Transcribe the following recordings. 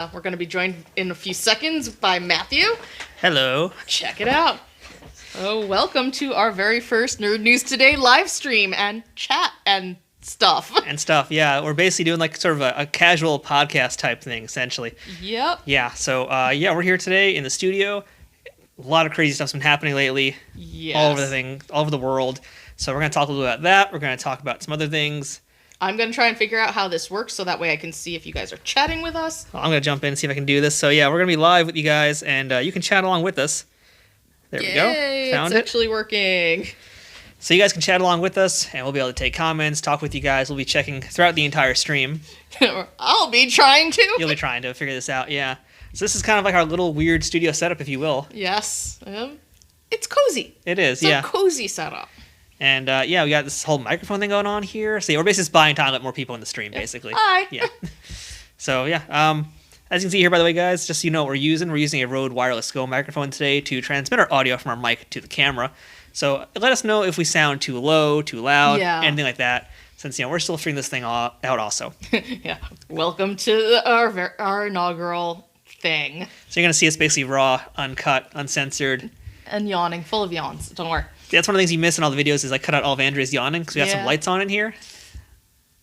We're going to be joined in a few seconds by Matthew. Hello. Check it out. Oh, welcome to our very first Nerd News Today live stream and chat and stuff. Yeah. We're basically doing like sort of a casual podcast type thing, essentially. Yep. Yeah, so we're here today in the studio. A lot of crazy stuff's been happening lately. Yes. All over the world. So we're going to talk a little bit about that. We're going to talk about some other things. I'm going to try and figure out how this works so that way I can see if you guys are chatting with us. I'm going to jump in and see if I can do this. So yeah, we're going to be live with you guys, and you can chat along with us. There we go. Found it's actually working. So you guys can chat along with us, and we'll be able to take comments, talk with you guys. We'll be checking throughout the entire stream. I'll be trying to. You'll be trying to figure this out, yeah. So this is kind of like our little weird studio setup, if you will. Yes. It's cozy. It is, It's a cozy setup. And we got this whole microphone thing going on here. So yeah, we're basically just buying time to let more people in the stream, basically. Hi. Yeah. So yeah, as you can see here, by the way, guys, just so you know what we're using a Rode Wireless Go microphone today to transmit our audio from our mic to the camera. So let us know if we sound too low, too loud, anything like that. Since we're still figuring this thing out also. Yeah. Welcome to our inaugural thing. So you're gonna see us basically raw, uncut, uncensored, and yawning, full of yawns. Don't worry. That's one of the things you miss in all the videos is I cut out all of Andrea's yawning because we got some lights on in here.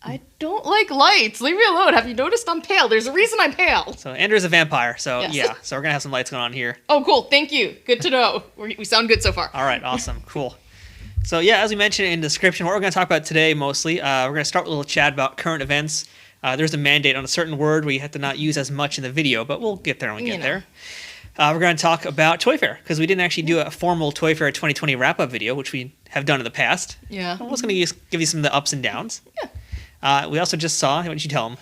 I don't like lights. Leave me alone. Have you noticed I'm pale? There's a reason I'm pale. So Andrea's a vampire. So yes. So we're gonna have some lights going on here. Oh, cool. Thank you. Good to know. We sound good so far. All right. Awesome. Cool. So yeah, as we mentioned in the description, what we're gonna talk about today mostly, we're gonna start with a little chat about current events. There's a mandate on a certain word where you have to not use as much in the video, but we'll get there when we get there. We're going to talk about Toy Fair, because we didn't actually do a formal Toy Fair 2020 wrap-up video, which we have done in the past. Yeah. I'm just going to give you some of the ups and downs. Yeah. We also just saw, why don't you tell them?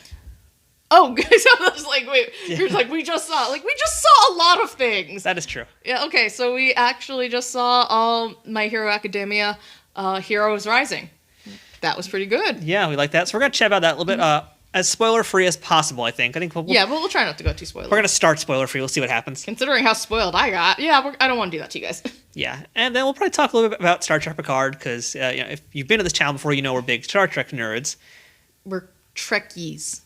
Oh, guys, I was like, wait, you're like, we just saw a lot of things. That is true. Yeah, okay, so we actually just saw My Hero Academia, Heroes Rising. That was pretty good. Yeah, we like that. So we're going to chat about that a little bit. As spoiler-free as possible, I think. We'll try not to go too spoiler. We're going to start spoiler-free. We'll see what happens. Considering how spoiled I got, I don't want to do that to you guys. Yeah, and then we'll probably talk a little bit about Star Trek Picard, because if you've been to this channel before, you know we're big Star Trek nerds. We're Trekkies.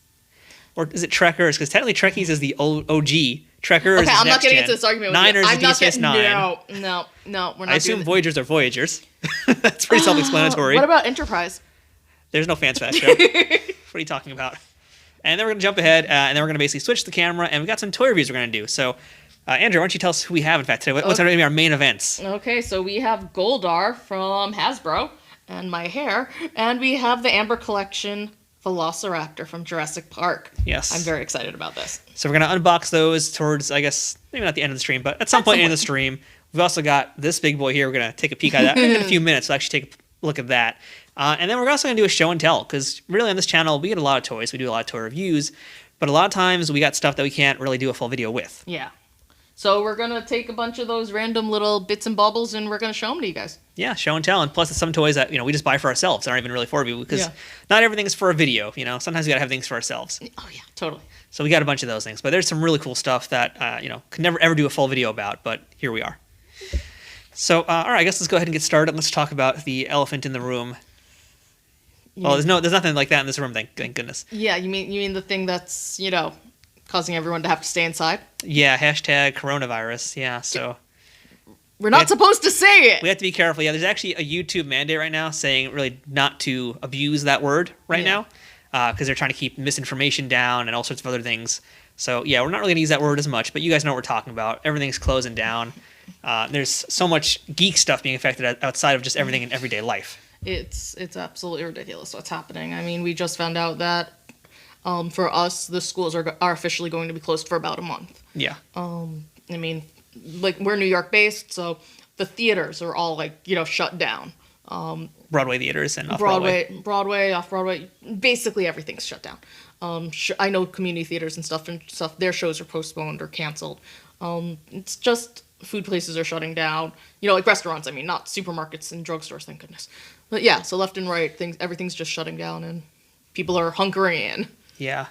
Or is it Trekkers? Because technically Trekkies is the OG. Trekkers is I'm not getting gen. into this argument with Niners you. is Deep Space Nine. No, we're not. I assume Voyagers are Voyagers. That's pretty self-explanatory. What about Enterprise? There's no fans for that show. What are you talking about? And then we're going to jump ahead, and then we're going to basically switch the camera, and we've got some toy reviews we're going to do. So, Andrew, why don't you tell us who we have, in fact, today? What's going to be our main events? Okay, so we have Goldar from Hasbro, and my hair, and we have the Amber Collection Velociraptor from Jurassic Park. Yes. I'm very excited about this. So we're going to unbox those towards, I guess, maybe not the end of the stream, but at some point in the stream. We've also got this big boy here. We're going to take a peek at that in a few minutes. We'll actually take a look at that. And then we're also going to do a show and tell, because really on this channel, we get a lot of toys. We do a lot of toy reviews, but a lot of times we got stuff that we can't really do a full video with. Yeah. So we're going to take a bunch of those random little bits and baubles, and we're going to show them to you guys. Yeah, show and tell. And plus, it's some toys that we just buy for ourselves. Aren't even really for you, because not everything is for a video. Sometimes we got to have things for ourselves. Oh, yeah, totally. So we got a bunch of those things. But there's some really cool stuff that, could never ever do a full video about, but here we are. So, all right, I guess let's go ahead and get started. Let's talk about the elephant in the room. Well, there's nothing like that in this room, thank goodness. Yeah, you mean the thing that's, causing everyone to have to stay inside? Yeah, hashtag coronavirus. Yeah, so we're not supposed to say it. We have to be careful. Yeah, there's actually a YouTube mandate right now saying really not to abuse that word right now, because they're trying to keep misinformation down and all sorts of other things. So yeah, we're not really gonna use that word as much, but you guys know what we're talking about. Everything's closing down. There's so much geek stuff being affected outside of just everything in everyday life. It's absolutely ridiculous what's happening. I mean, we just found out that for us, the schools are officially going to be closed for about a month. Yeah. I mean, like, we're New York based, so the theaters are all shut down. Broadway theaters and off-Broadway. Broadway, off-Broadway, basically everything's shut down. I know community theaters and stuff, their shows are postponed or canceled. It's just food places are shutting down. Like restaurants, I mean, not supermarkets and drugstores, thank goodness. But yeah, so left and right, everything's just shutting down, and people are hunkering in. Yeah.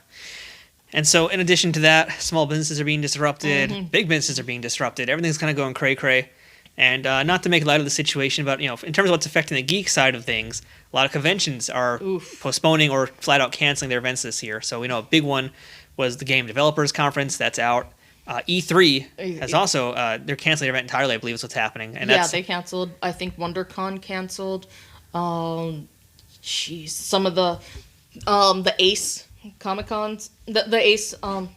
And so in addition to that, small businesses are being disrupted, big businesses are being disrupted, everything's kind of going cray-cray. And not to make light of the situation, but in terms of what's affecting the geek side of things, a lot of conventions are postponing or flat out canceling their events this year. So we know a big one was the Game Developers Conference. That's out. E3 has also they're canceling their event entirely. I believe is what's happening. And they canceled. I think WonderCon canceled. Some of the Ace Comic Cons, the Ace the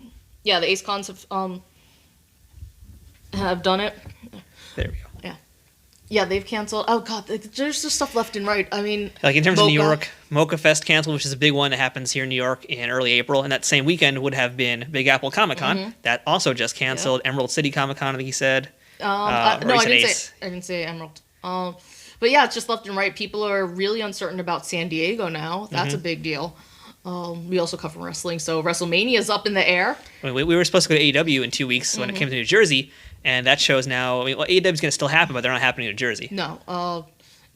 Ace Cons have done it. There we go. Yeah, they've canceled. Oh god, there's just stuff left and right. I mean, like in terms of New York, Mocha Fest canceled, which is a big one that happens here in New York in early April, and that same weekend would have been Big Apple Comic Con. That also just canceled. Emerald City Comic Con, I think he said. No, I didn't say Emerald. But yeah, it's just left and right. People are really uncertain about San Diego now. That's a big deal. We also cover wrestling, so WrestleMania is up in the air. We were supposed to go to AEW in 2 weeks when it came to New Jersey, and that show's now. AEW is going to still happen, but they're not happening in New Jersey. No.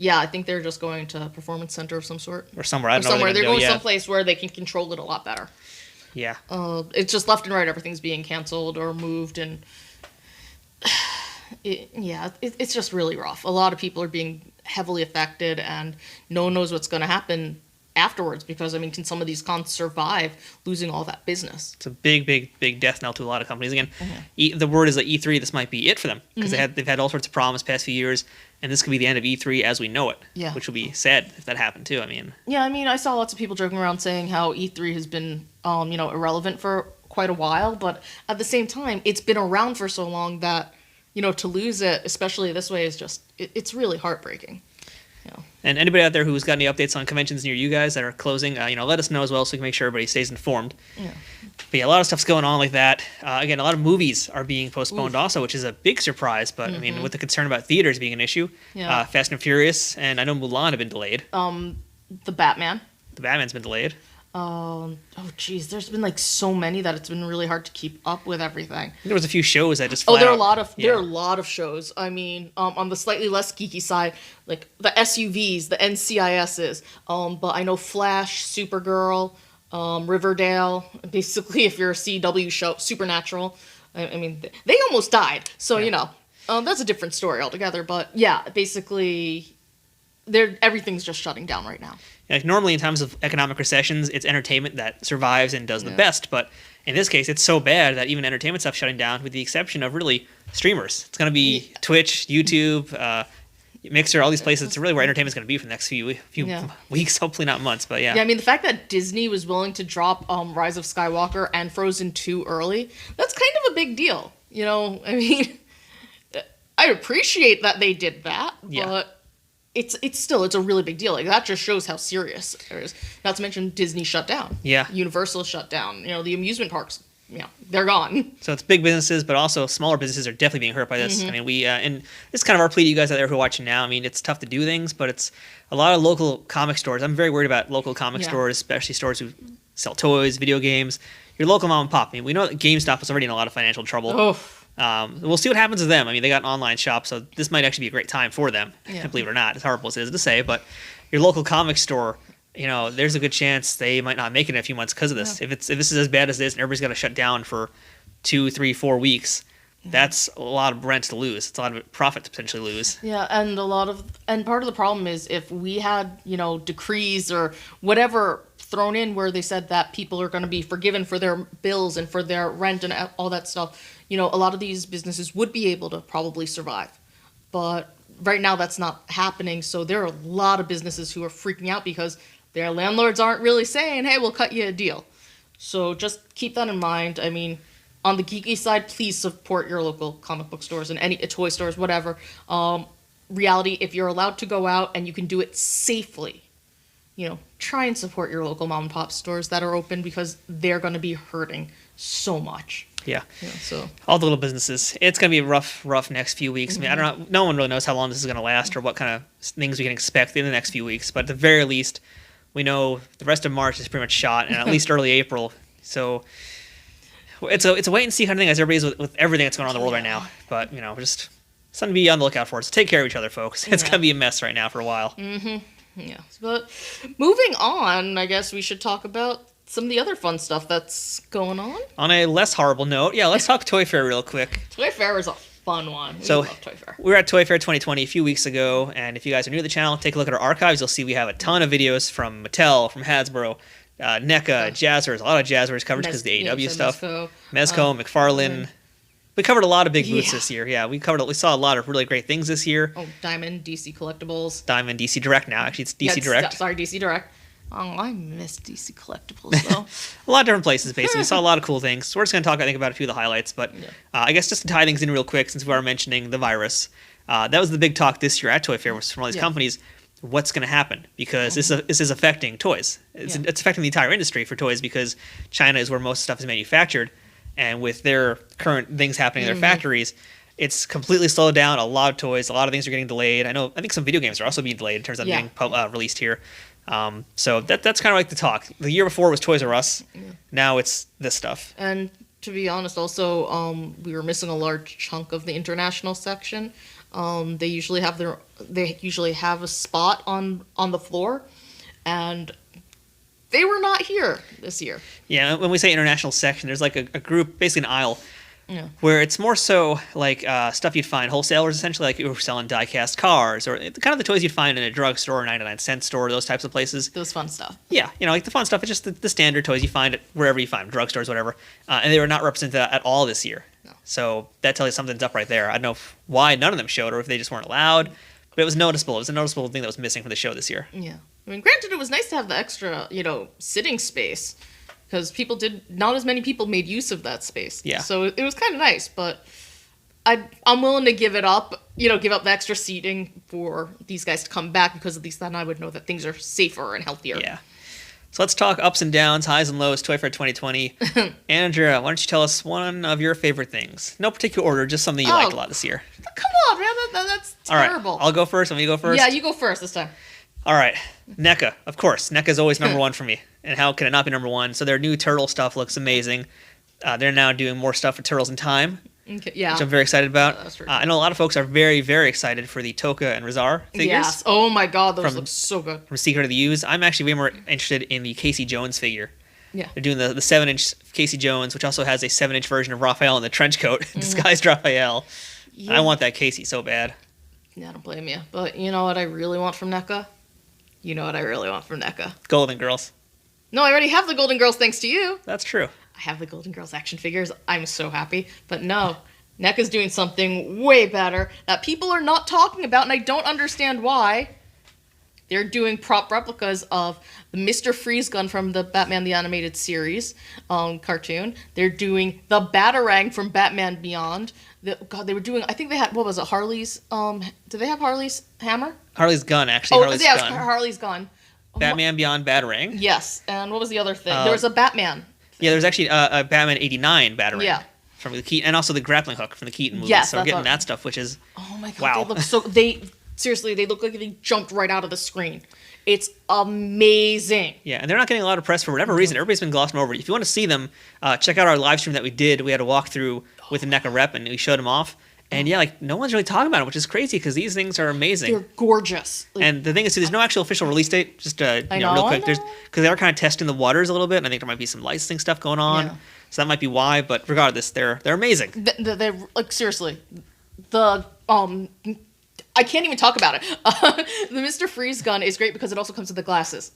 I think they're just going to a performance center of some sort. Or somewhere. I don't know where they're going someplace where they can control it a lot better. Yeah. It's just left and right. Everything's being canceled or moved, and it's just really rough. A lot of people are being heavily affected, and no one knows what's going to happen afterwards, because I mean, can some of these cons survive losing all that business? It's a big death knell to a lot of companies. Again, the word is that E3, this might be it for them, because they've had all sorts of problems the past few years, and this could be the end of E3 as we know it. Yeah. Which will be sad if that happened too. I mean, I saw lots of people joking around saying how E3 has been irrelevant for quite a while, but at the same time, it's been around for so long that to lose it, especially this way, is just it's really heartbreaking. And anybody out there who's got any updates on conventions near you guys that are closing, let us know as well, so we can make sure everybody stays informed. Yeah. But a lot of stuff's going on like that. Again, a lot of movies are being postponed also, which is a big surprise. But I mean, with the concern about theaters being an issue, Fast and Furious and I know Mulan have been delayed. The Batman. The Batman's been delayed. There's been so many that it's been really hard to keep up with everything. There was a few shows that just there are a lot of shows. I mean, on the slightly less geeky side, like the SUVs, the NCISs, but I know Flash, Supergirl, Riverdale. Basically, if you're a CW show, Supernatural, I mean, they almost died. So that's a different story altogether. But yeah, basically, everything's just shutting down right now. Like normally in times of economic recessions, it's entertainment that survives and does the best. But in this case, it's so bad that even entertainment stuff's shutting down, with the exception of really streamers. It's going to be Twitch, YouTube, Mixer, all these places. It's really where entertainment's going to be for the next few weeks, hopefully not months. But yeah, I mean, the fact that Disney was willing to drop Rise of Skywalker and Frozen 2 early, that's kind of a big deal. I mean, I appreciate that they did that, but it's still a really big deal. Like, that just shows how serious it is. Not to mention Disney shut down. Yeah. Universal shut down. The amusement parks, they're gone. So it's big businesses, but also smaller businesses are definitely being hurt by this. I mean, we and this is kind of our plea to you guys out there who are watching now. I mean, it's tough to do things, but it's a lot of local comic stores. I'm very worried about local comic stores, especially stores who sell toys, video games. Your local mom and pop. I mean, we know that GameStop is already in a lot of financial trouble. Oh. We'll see what happens to them. I mean, they got an online shop, so this might actually be a great time for them, believe it or not. As horrible as it is to say, but your local comic store, there's a good chance they might not make it in a few months because of this. If this is as bad as this and everybody's got to shut down for 2, 3, 4 weeks, that's a lot of rent to lose. It's a lot of profit to potentially lose. Yeah, and part of the problem is if we had, decrees or whatever thrown in where they said that people are going to be forgiven for their bills and for their rent and all that stuff, a lot of these businesses would be able to probably survive. But right now that's not happening, so there are a lot of businesses who are freaking out because their landlords aren't really saying, hey, we'll cut you a deal. So just keep that in mind. I mean, on the geeky side, please support your local comic book stores and any toy stores, whatever. Reality, if you're allowed to go out and you can do it safely, try and support your local mom and pop stores that are open, because they're going to be hurting so much. Yeah. So all the little businesses, it's going to be a rough next few weeks. I mean, I don't know. No one really knows how long this is going to last or what kind of things we can expect in the next few weeks. But at the very least, we know the rest of March is pretty much shot, and at least early April. So it's a wait and see kind of thing as everybody's with everything that's going on in the world right now. But just something to be on the lookout for. So take care of each other, folks. It's going to be a mess right now for a while. Yeah. But moving on, I guess we should talk about some of the other fun stuff that's going on. On a less horrible note, let's talk Toy Fair real quick. Toy Fair is a fun one. We love Toy Fair. We were at Toy Fair 2020 a few weeks ago, and if you guys are new to the channel, take a look at our archives. You'll see we have a ton of videos from Mattel, from Hasbro, NECA, Jazzwares, a lot of Jazzwares coverage because the AEW stuff. Mezco, McFarlane. We covered a lot of big booths this year. Yeah, we saw a lot of really great things this year. Oh, Diamond, DC Collectibles. Diamond, DC Direct now. Actually, it's DC Direct. Sorry, DC Direct. Oh, I miss DC Collectibles, though. A lot of different places, basically. We saw a lot of cool things. So we're just going to talk, I think, about a few of the highlights. But I guess just to tie things in real quick, since we are mentioning the virus, that was the big talk this year at Toy Fair from all these companies. What's going to happen? Because this is affecting toys. It's affecting the entire industry for toys because China is where most stuff is manufactured. And with their current things happening in their factories, it's completely slowed down. A lot of toys, a lot of things are getting delayed. I think some video games are also being delayed in terms of being released here. So that's kind of like the talk. The year before was Toys R Us. Now it's this stuff. And to be honest, also, we were missing a large chunk of the international section. They usually have a spot on the floor, and they were not here this year. Yeah, when we say international section, there's like a group, basically an aisle, where it's more so like stuff you'd find wholesalers, essentially, like you were selling die-cast cars, or kind of the toys you'd find in a drugstore, 99-cent store, those types of places. Those fun stuff. Yeah, like the fun stuff. It's just the standard toys you find wherever you find them, drugstores, whatever. And they were not represented at all this year. No. So that tells you something's up right there. I don't know why none of them showed, or if they just weren't allowed, but it was noticeable. It was a noticeable thing that was missing from the show this year. Yeah. I mean, granted, it was nice to have the extra, sitting space, because not as many people made use of that space. Yeah. So it was kind of nice, but I'm willing to give it up, give up the extra seating for these guys to come back, because at least then I would know that things are safer and healthier. Yeah. So let's talk ups and downs, highs and lows, Toy Fair 2020. Andrea, why don't you tell us one of your favorite things? No particular order, just something you liked a lot this year. Come on, man, that's terrible. All right, I'll go first. Want me to go first? Yeah, you go first this time. All right, NECA, of course. NECA is always number one for me. And how can it not be number one? So their new Turtle stuff looks amazing. They're now doing more stuff for Turtles in Time, which I'm very excited about. That's I know a lot of folks are very, very excited for the Toka and Rizar figures. Yes. Oh my god, those look so good. From Secret of the Ooze. I'm actually way more interested in the Casey Jones figure. Yeah. They're doing the 7-inch Casey Jones, which also has a 7-inch version of Raphael in the trench coat, disguised Raphael. Yeah. I want that Casey so bad. Yeah, I don't blame you. But you know what I really want from NECA? Golden Girls. No, I already have the Golden Girls thanks to you. That's true. I have the Golden Girls action figures. I'm so happy. But no, NECA's doing something way better that people are not talking about, and I don't understand why. They're doing prop replicas of the Mr. Freeze gun from the Batman the Animated Series cartoon. They're doing the Batarang from Batman Beyond. They were doing, I think they had, what was it, Harley's, did they have Harley's hammer? Harley's gun, actually. Harley's gun. Batman Beyond Batarang. Yes, and what was the other thing? There was a Batman. Yeah, there was actually a Batman 89 Batarang. Yeah. From the Keaton, and also the grappling hook from the Keaton movie. Yes, so we're getting that stuff, which is, oh my god, wow. They look so, seriously, they look like they jumped right out of the screen. It's amazing. Yeah, and they're not getting a lot of press for whatever reason. Everybody's been glossing over it. If you want to see them, check out our live stream that we did. We had a walkthrough with the NECA rep, and we showed them off. And yeah, no one's really talking about it, which is crazy because these things are amazing. They're gorgeous. And the thing is, too, there's no actual official release date. Just real quick, because they are kind of testing the waters a little bit, and I think there might be some licensing stuff going on. Yeah. So that might be why. But regardless, they're amazing. They're like, seriously, I can't even talk about it. The Mr. Freeze gun is great because it also comes with the glasses.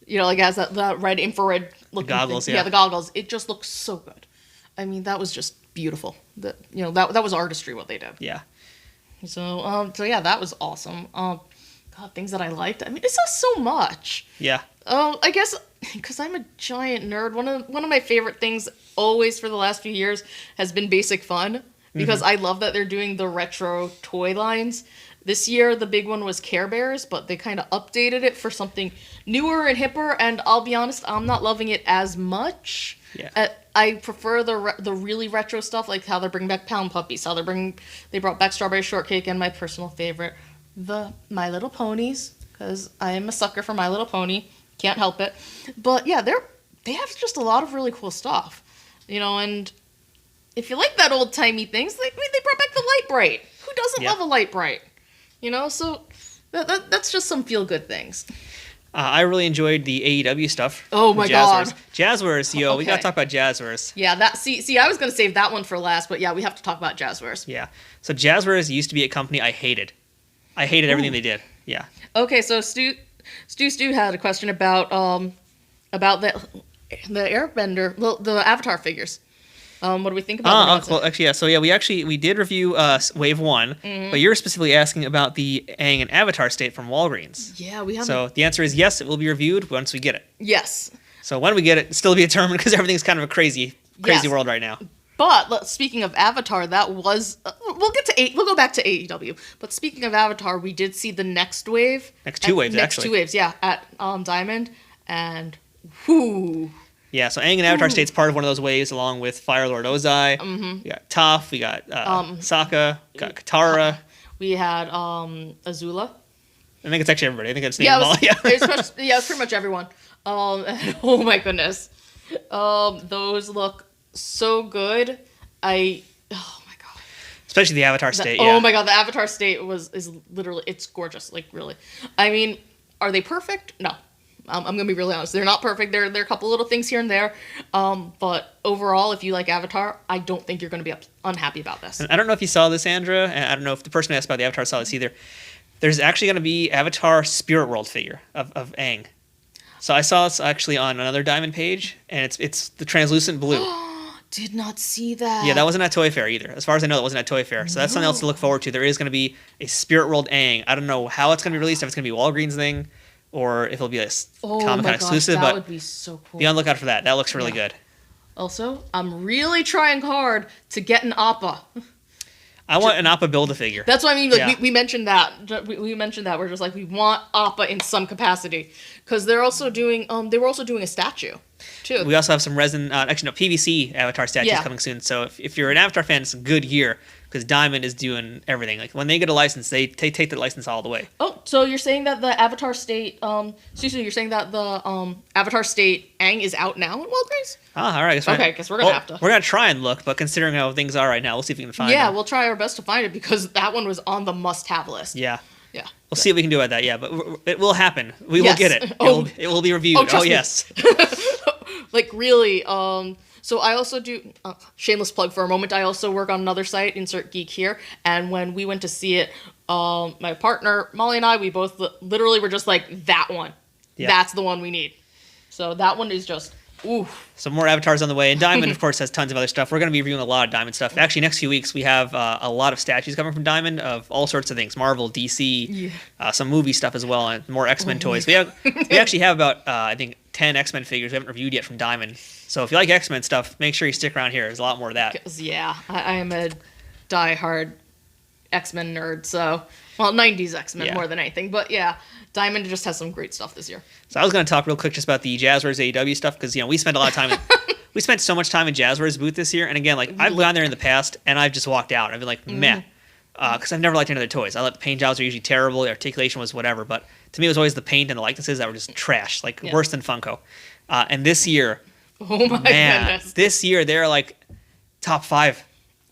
It has that red infrared looking goggles. Thing. Yeah, the goggles. It just looks so good. I mean, that was just beautiful. That was artistry what they did. Yeah. So yeah, that was awesome. God, things that I liked. I mean, it's just so much. Yeah. I guess because I'm a giant nerd. One of my favorite things always for the last few years has been Basic Fun, because I love that they're doing the retro toy lines. This year, the big one was Care Bears, but they kind of updated it for something newer and hipper, and I'll be honest, I'm not loving it as much. Yeah. I prefer the really retro stuff, like how they're bringing back Pound Puppies, how they brought back Strawberry Shortcake, and my personal favorite, the My Little Ponies, because I am a sucker for My Little Pony. Can't help it. But yeah, they have just a lot of really cool stuff. And if you like that old-timey things, they brought back the Light Bright. Who doesn't love a Light Bright? So that's just some feel-good things. I really enjoyed the AEW stuff. Oh my god. Jazzwares, yo, we gotta talk about Jazzwares. Yeah, see, I was gonna save that one for last, but yeah, we have to talk about Jazzwares. Yeah. So Jazzwares used to be a company I hated. I hated everything they did. Yeah. Okay, so Stu had a question about about the Airbender, well, the Avatar figures. What do we think about them? Well, actually, yeah. So yeah, we did review Wave 1, but you're specifically asking about the Aang and Avatar state from Walgreens. Yeah, we have. So the answer is yes, it will be reviewed once we get it. Yes. So when we get it, it's still to be determined because everything's kind of a crazy world right now. But speaking of Avatar, that was we'll go back to AEW. But speaking of Avatar, we did see the next wave. Next two waves, yeah, at Diamond, and whoo. Yeah, so Aang and Avatar State's part of one of those waves, along with Fire Lord Ozai. We got Toph, we got Sokka, we got Katara. We had Azula. I think it's actually everybody. I think it's named all. It's pretty much everyone. Oh my goodness, those look so good. Oh my god. Especially the Avatar State. Oh my god, the Avatar State is literally, it's gorgeous. Like really, I mean, are they perfect? No. I'm gonna be really honest. They're not perfect. There are a couple little things here and there, but overall, if you like Avatar, I don't think you're gonna be unhappy about this. And I don't know if you saw this, Andra, and I don't know if the person who asked about the Avatar saw this either. There's actually gonna be Avatar Spirit World figure of Aang. So I saw this actually on another Diamond page, and it's the translucent blue. Did not see that. Yeah, that wasn't at Toy Fair either. As far as I know, that wasn't at Toy Fair. So that's something else to look forward to. There is going to be a Spirit World Aang. I don't know how it's going to be released, if it's going to be a Walgreens thing, or if it'll be a Comic-Con exclusive. That but would be so cool. Be on the lookout for that. That looks really good. Also, I'm really trying hard to get an Appa. I want an Appa Build-A-Figure. That's what I mean. Like, we mentioned that. We mentioned that. We're just like, we want Appa in some capacity. Because they're also doing, they were also doing a statue, too. We also have some resin, PVC Avatar statues coming soon. So if you're an Avatar fan, it's a good year. Because Diamond is doing everything. Like, when they get a license, they take the license all the way. Oh, so you're saying that the Avatar State, you're saying that the Avatar State Aang is out now at Walgreens? Ah, all right. Okay, because we're going to have to. We're going to try and look, but considering how things are right now, we'll see if we can find it. Yeah, we'll try our best to find it, because that one was on the must-have list. Yeah. Yeah. We'll see what we can do about that, yeah. But it will happen. We will get it. It will be reviewed. Oh, yes. Like, really, so I also do, shameless plug for a moment, I also work on another site, insert geek here, and when we went to see it, my partner, Molly, and I, we both literally were just like, that one. Yeah. That's the one we need. So that one is just, ooh. So more Avatars on the way, and Diamond, of course, has tons of other stuff. We're going to be reviewing a lot of Diamond stuff. Actually, next few weeks, we have a lot of statues coming from Diamond of all sorts of things, Marvel, DC, some movie stuff as well, and more X-Men toys. We actually have about, I think, 10 X-Men figures we haven't reviewed yet from Diamond. So if you like X-Men stuff, make sure you stick around here. There's a lot more of that. Yeah, I am a diehard X-Men nerd, so, well, 90s X-Men more than anything. But yeah, Diamond just has some great stuff this year. So I was going to talk real quick just about the Jazzwares AEW stuff, because, we spent a lot of time we spent so much time in Jazzwares booth this year, and again, like, I've gone there in the past, and I've just walked out. I've been like, meh. Because I've never liked any of their toys. I thought the paint jobs were usually terrible, the articulation was whatever, but to me it was always the paint and the likenesses that were just trash, like worse than Funko. And this year, oh my goodness. This year they're like top 5.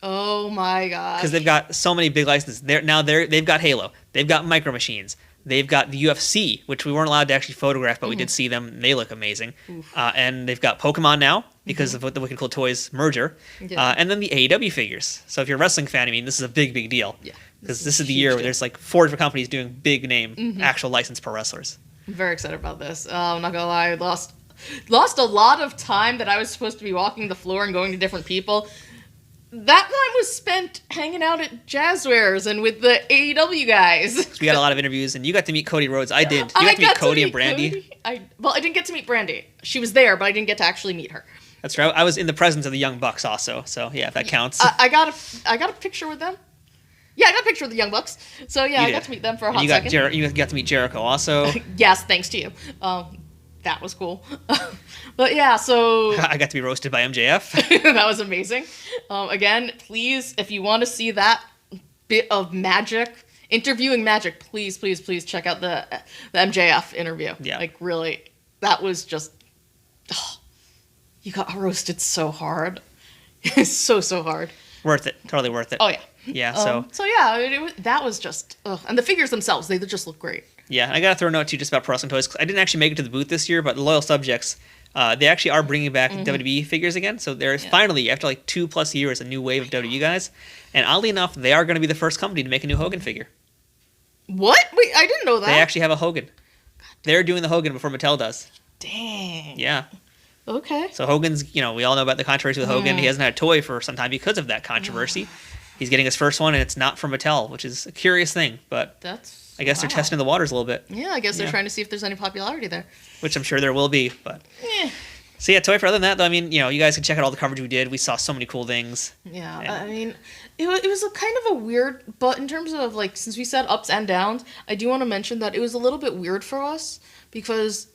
Oh my gosh. Because they've got so many big licenses. They've got Halo, they've got Micro Machines, they've got the UFC, which we weren't allowed to actually photograph, but we did see them. They look amazing. And they've got Pokemon now because of the Wicked Cool Toys merger. And then the AEW figures. So if you're a wrestling fan, this is a big deal. Yeah. Because this is the year where there's like 4 different companies doing big name, actual licensed pro wrestlers. I'm very excited about this. I'm not gonna lie, I lost a lot of time that I was supposed to be walking the floor and going to different people. That time was spent hanging out at Jazzwares and with the AEW guys. So we got a lot of interviews, and you got to meet Cody Rhodes. I didn't. You got to meet Cody and Brandy. I didn't get to meet Brandy. She was there, but I didn't get to actually meet her. That's right. I was in the presence of the Young Bucks also, so yeah, if that counts. I got a picture with them. Yeah, I got a picture of the Young Bucks. So yeah, I got to meet them for a hot second. You got to meet Jericho also. Yes, thanks to you. That was cool. But yeah, so I got to be roasted by MJF. That was amazing. Again, please, if you want to see that bit of magic, interviewing magic, please check out the MJF interview. Yeah. Like, really, that was just, you got roasted so hard. so hard. Worth it. Totally worth it. Oh, yeah. Yeah, So yeah, that was just, and the figures themselves, they just look great. Yeah, I got to throw a note, too, just about Pro Wrestling Toys. I didn't actually make it to the booth this year, but the Loyal Subjects, they actually are bringing back WWE figures again. So there's finally, after like 2+ years, a new wave of WWE guys. And oddly enough, they are going to be the first company to make a new Hogan figure. What? Wait, I didn't know that. They actually have a Hogan. They're doing the Hogan before Mattel does. Dang. Yeah. Okay. So Hogan's, we all know about the controversy with Hogan. He hasn't had a toy for some time because of that controversy. He's getting his first one, and it's not from Mattel, which is a curious thing. But I guess they're testing the waters a little bit. Yeah, I guess they're trying to see if there's any popularity there. Which I'm sure there will be. But so yeah, toy for other than that, though, I mean, you guys can check out all the coverage we did. We saw so many cool things. Yeah, I mean, it was a kind of a weird, but in terms of, like, since we said ups and downs, I do want to mention that it was a little bit weird for us because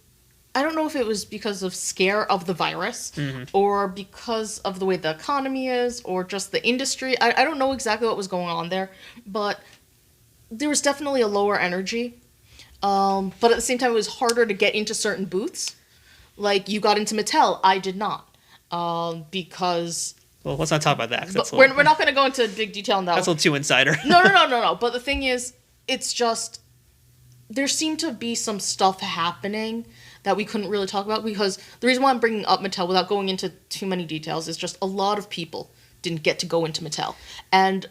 I don't know if it was because of scare of the virus or because of the way the economy is or just the industry. I don't know exactly what was going on there, but there was definitely a lower energy. But at the same time, it was harder to get into certain booths. Like, you got into Mattel, I did not. Because... Well, let's not talk about that. We're not going to go into big detail on that. That's a little too insider. No. But the thing is, it's just... There seemed to be some stuff happening that we couldn't really talk about because the reason why I'm bringing up Mattel without going into too many details is just a lot of people didn't get to go into Mattel. And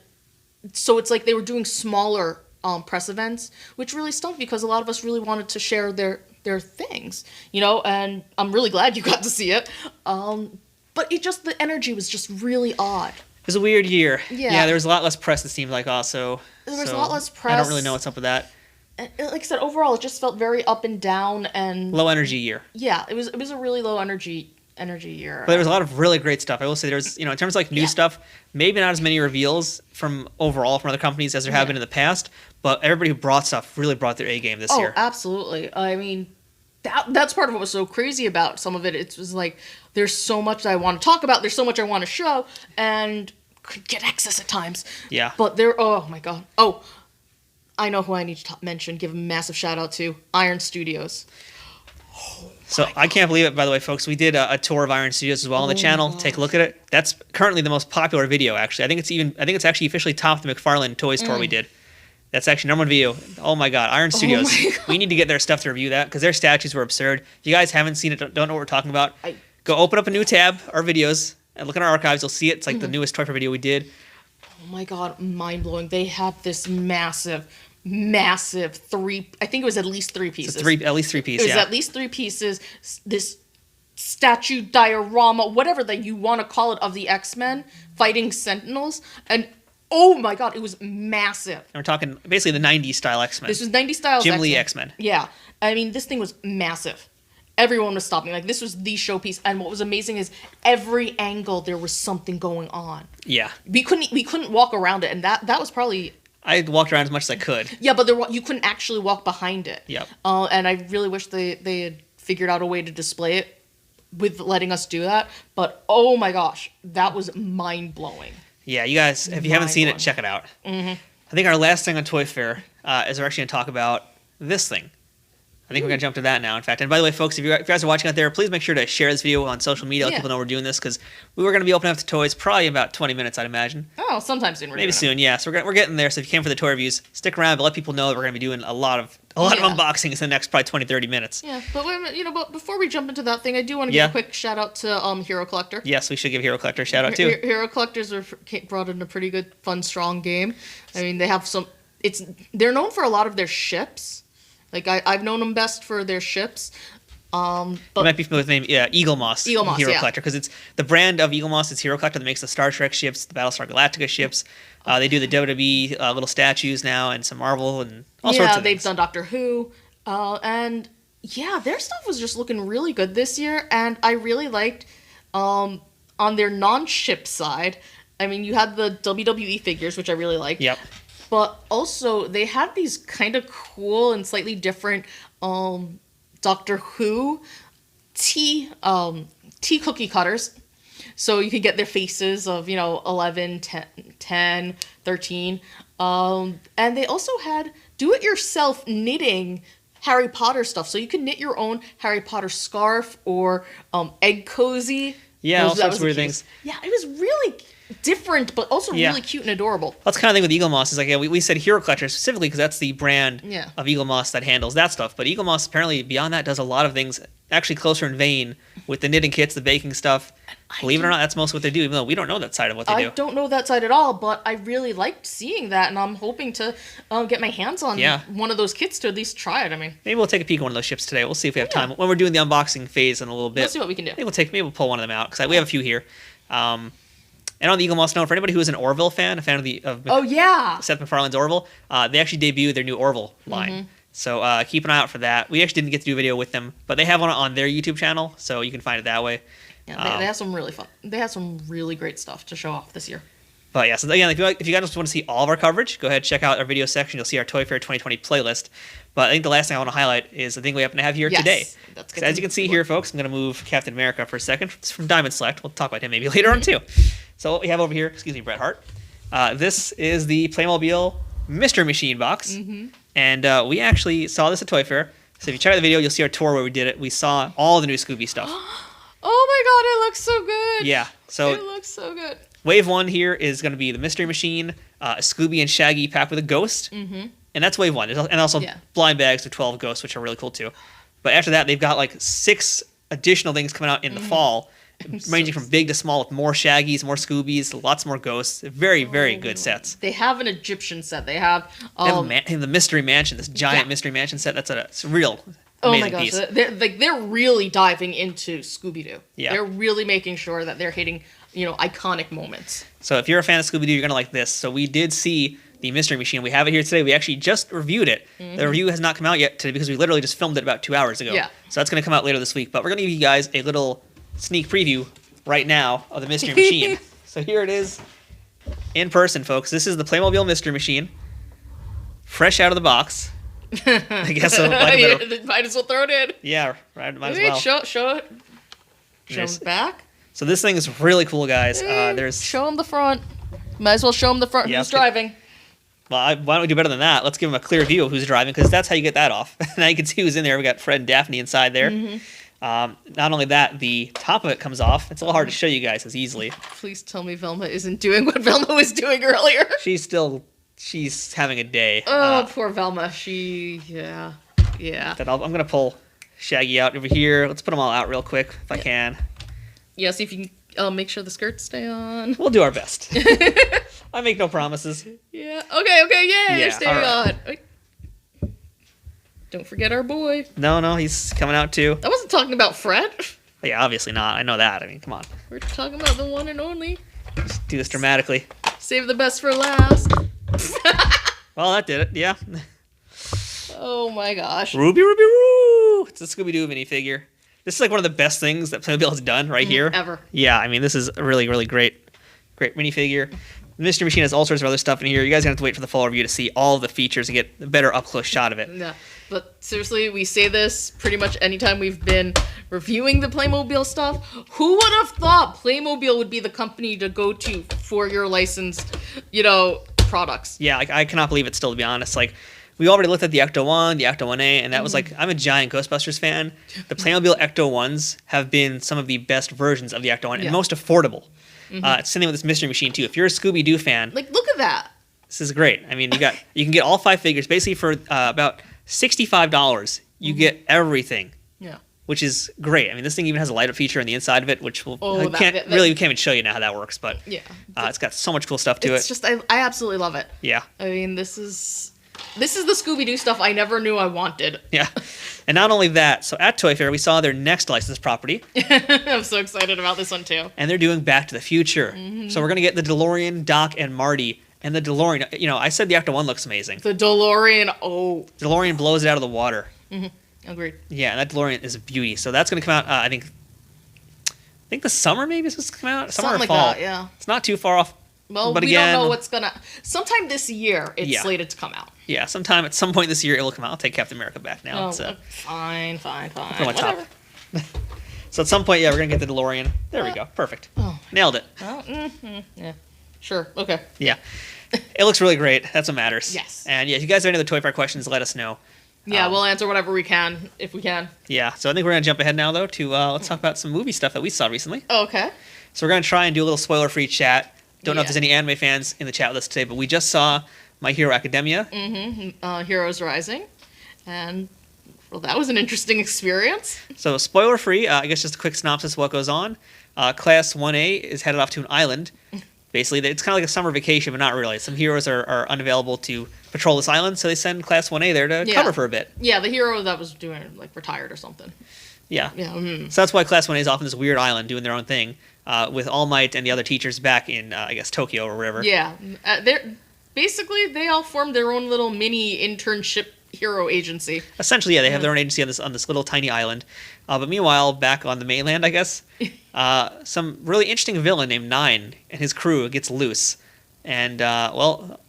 so it's like they were doing smaller press events, which really stunk because a lot of us really wanted to share their things, and I'm really glad you got to see it. But the energy was just really odd. It was a weird year. Yeah. There was a lot less press, it seemed like, also. There was a lot less press. I don't really know what's up with that. And like I said, overall, it just felt very up and down and... Low energy year. Yeah, it was a really low energy year. But there was a lot of really great stuff. I will say there's, in terms of like new stuff, maybe not as many reveals from other companies as there have been in the past, but everybody who brought stuff really brought their A game this year. Oh, absolutely. I mean, that's part of what was so crazy about some of it. It was like, there's so much that I want to talk about, there's so much I want to show, and could get access at times. Yeah. But oh my god. Oh, I know who I need to mention, give a massive shout out to, Iron Studios. So I can't believe it, by the way, folks. We did a tour of Iron Studios as well on the channel. Take a look at it. That's currently the most popular video, actually. I think it's actually officially topped the McFarlane Toys tour we did. That's actually number one video. Oh my god, Iron Studios. We need to get their stuff to review that because their statues were absurd. If you guys haven't seen it, don't know what we're talking about, go open up a new tab, our videos, and look at our archives. You'll see it. It's like the newest toy for video we did. Oh my god, mind-blowing. They had this massive three, I think it was at least three pieces. At least three pieces, It was at least three pieces. This statue diorama, whatever that you want to call it, of the X-Men fighting Sentinels. And oh my god, it was massive. And we're talking basically the 90s style X-Men. This was 90s style Jim Lee X-Men. Yeah. I mean, this thing was massive. Everyone was stopping. Like, this was the showpiece. And what was amazing is every angle there was something going on. Yeah. We couldn't walk around it, and that was probably... I walked around as much as I could. Yeah, but you couldn't actually walk behind it. Yep. And I really wish they had figured out a way to display it with letting us do that. But oh my gosh, that was mind-blowing. Yeah, you guys, if you haven't seen it, check it out. I think our last thing on Toy Fair is we're actually going to talk about this thing. I think we're going to jump to that now, in fact. And by the way, folks, if you guys are watching out there, please make sure to share this video on social media. Let people know we're doing this, because we were going to be opening up the toys probably in about 20 minutes, I'd imagine. Oh, sometime soon. Maybe soon, yeah. So we're getting there. So if you can for the toy reviews, stick around, but let people know that we're going to be doing a lot of unboxings in the next probably 20, 30 minutes. Yeah, but wait a minute, but before we jump into that thing, I do want to give a quick shout out to Hero Collector. Yes, we should give Hero Collector a shout out too. Hero Collectors brought in a pretty good, fun, strong game. I mean, they have some. They're known for a lot of their ships. Like, I've known them best for their ships. But you might be familiar with the name, Eagle Moss Hero Collector, because it's the brand of Eagle Moss is Hero Collector that makes the Star Trek ships, the Battlestar Galactica ships. They do the WWE little statues now, and some Marvel, and all sorts of things. Yeah, they've done Doctor Who. And, yeah, their stuff was just looking really good this year, and I really liked, on their non-ship side, I mean, you had the WWE figures, which I really liked. Yep. But also, they had these kind of cool and slightly different Doctor Who tea cookie cutters. So you could get their faces of, 11, 10, 13. And they also had do-it-yourself knitting Harry Potter stuff. So you could knit your own Harry Potter scarf or egg cozy. Yeah, all sorts of weird things. Yeah, it was really different, but also really cute and adorable. That's kind of thing with Eagle Moss. Is like, we said Hero Collector specifically because that's the brand of Eagle Moss that handles that stuff. But Eagle Moss, apparently, beyond that, does a lot of things actually closer in vein with the knitting kits, the baking stuff. Believe it or not, that's most what they do, even though we don't know that side of what they do. I don't know that side at all, but I really liked seeing that, and I'm hoping to get my hands on one of those kits to at least try it. I mean, maybe we'll take a peek at one of those ships today. We'll see if we have time when we're doing the unboxing phase in a little bit. We'll see what we can do. Maybe we'll pull one of them out because we have a few here. And on the Eagle Moss note, for anybody who is an Orville fan, a fan of Seth MacFarlane's Orville, they actually debuted their new Orville line. So keep an eye out for that. We actually didn't get to do a video with them, but they have one on their YouTube channel, so you can find it that way. Yeah, they have some really fun. They have some really great stuff to show off this year. But yeah, so again, if you guys want to see all of our coverage, go ahead, check out our video section. You'll see our Toy Fair 2020 playlist. But I think the last thing I want to highlight is the thing we happen to have here today. So as you can see here, folks, I'm going to move Captain America for a second. It's from Diamond Select. We'll talk about him maybe later on too. So what we have over here, excuse me, Bret Hart. This is the Playmobil Mystery Machine box. And we actually saw this at Toy Fair. So if you check out the video, you'll see our tour where we did it. We saw all the new Scooby stuff. Oh my god, it looks so good. Yeah. So it looks so good. Wave 1 here is going to be the Mystery Machine, Scooby and Shaggy packed with a ghost. And that's Wave 1. And also blind bags of 12 ghosts, which are really cool too. But after that, they've got like 6 additional things coming out in the fall, ranging from big to small with more Shaggys, more Scoobies, lots more ghosts. Very, very good sets. They have an Egyptian set. They have the Mystery Mansion, this giant Mystery Mansion set. It's a real amazing piece. They're really diving into Scooby-Doo. Yeah. They're really making sure that they're hitting, iconic moments. So if you're a fan of Scooby-Doo, you're going to like this. So we did see the Mystery Machine. We have it here today. We actually just reviewed it. The review has not come out yet today because we literally just filmed it about 2 hours ago. Yeah. So that's going to come out later this week. But we're going to give you guys a little sneak preview right now of the Mystery Machine. So here it is in person, folks. This is the Playmobil Mystery Machine. Fresh out of the box. I guess might as well throw it in. Yeah, right. Might as well. Show the back. So this thing is really cool, guys. Show them the front. Might as well show them the front. Who's driving? Well, why don't we do better than that? Let's give them a clear view of who's driving, because that's how you get that off. Now you can see who's in there. We got Fred and Daphne inside there. Not only that, the top of it comes off. It's a little hard to show you guys as easily. Please tell me Velma isn't doing what Velma was doing earlier. She's having a day. Oh, poor Velma. Yeah. I'm going to pull Shaggy out over here. Let's put them all out real quick if I can. Yeah, see if you can make sure the skirts stay on. We'll do our best. I make no promises. Yeah. Okay, yeah, you're staying right. on. Wait. Don't forget our boy. No, he's coming out too. I wasn't talking about Fred. Yeah, obviously not. I know that. I mean, come on. We're talking about the one and only. Just do this dramatically. Save the best for last. Well, that did it. Yeah. Oh my gosh. Ruby Roo! It's a Scooby-Doo minifigure. This is like one of the best things that Playmobil has done right here. Ever. Yeah, I mean, this is a really, really great minifigure. The Mystery Machine has all sorts of other stuff in here. You guys are going to have to wait for the full review to see all of the features and get a better up-close shot of it. Yeah, but seriously, we say this pretty much anytime we've been reviewing the Playmobil stuff. Who would have thought Playmobil would be the company to go to for your licensed, products? Yeah, I cannot believe it still, to be honest. Like, we already looked at the Ecto-1, the Ecto-1A, and that was like, I'm a giant Ghostbusters fan. The Playmobil Ecto-1s have been some of the best versions of the Ecto-1 and most affordable. It's something with this Mystery Machine too. If you're a Scooby-Doo fan, look at that. This is great. I mean, you can get all 5 figures basically for about $65. You get everything. Yeah. Which is great. I mean, this thing even has a light-up feature on the inside of it, which we can't even show you now how that works. But it's got so much cool stuff to it. It's just I absolutely love it. Yeah. I mean, this is the Scooby-Doo stuff I never knew I wanted. Yeah. And not only that, so at Toy Fair, we saw their next licensed property. I'm so excited about this one, too. And they're doing Back to the Future. So we're going to get the DeLorean, Doc, and Marty. And the DeLorean, I said the Ecto-1 looks amazing. The DeLorean, DeLorean blows it out of the water. Agreed. Yeah, and that DeLorean is a beauty. So that's going to come out, I think the summer maybe is supposed to come out? Summer Something or fall. like that, yeah. It's not too far off. Well, but we again, don't know what's going to... Sometime this year, it's slated to come out. Yeah, at some point this year, it will come out. I'll take Captain America back now. Fine. Whatever. So at some point, we're going to get the DeLorean. There we go. Perfect. Nailed it. Yeah. Sure. Okay. Yeah. It looks really great. That's what matters. Yes. And if you guys have any other Toy Fair questions, let us know. Yeah, we'll answer whatever we can, if we can. Yeah. So I think we're going to jump ahead now, though, to let's talk about some movie stuff that we saw recently. Okay. So we're going to try and do a little spoiler-free chat. Don't know if there's any anime fans in the chat with us today, but we just saw My Hero Academia. Heroes Rising. And Well, that was an interesting experience. So, spoiler free, I guess just a quick synopsis of what goes on. Class 1A is headed off to an island. Basically, it's kind of like a summer vacation, but not really. Some heroes are unavailable to patrol this island, so they send Class 1A there to cover for a bit. Yeah, the hero that was doing, like, retired or something. Yeah. Yeah. So that's why Class 1A is often this weird island doing their own thing, with All Might and the other teachers back in, I guess, Tokyo or wherever. Yeah. Basically, they all formed their own little mini internship hero agency. Essentially, yeah, they have their own agency on this little tiny island. But meanwhile, back on the mainland, I guess, some really interesting villain named Nine and his crew gets loose. And, well,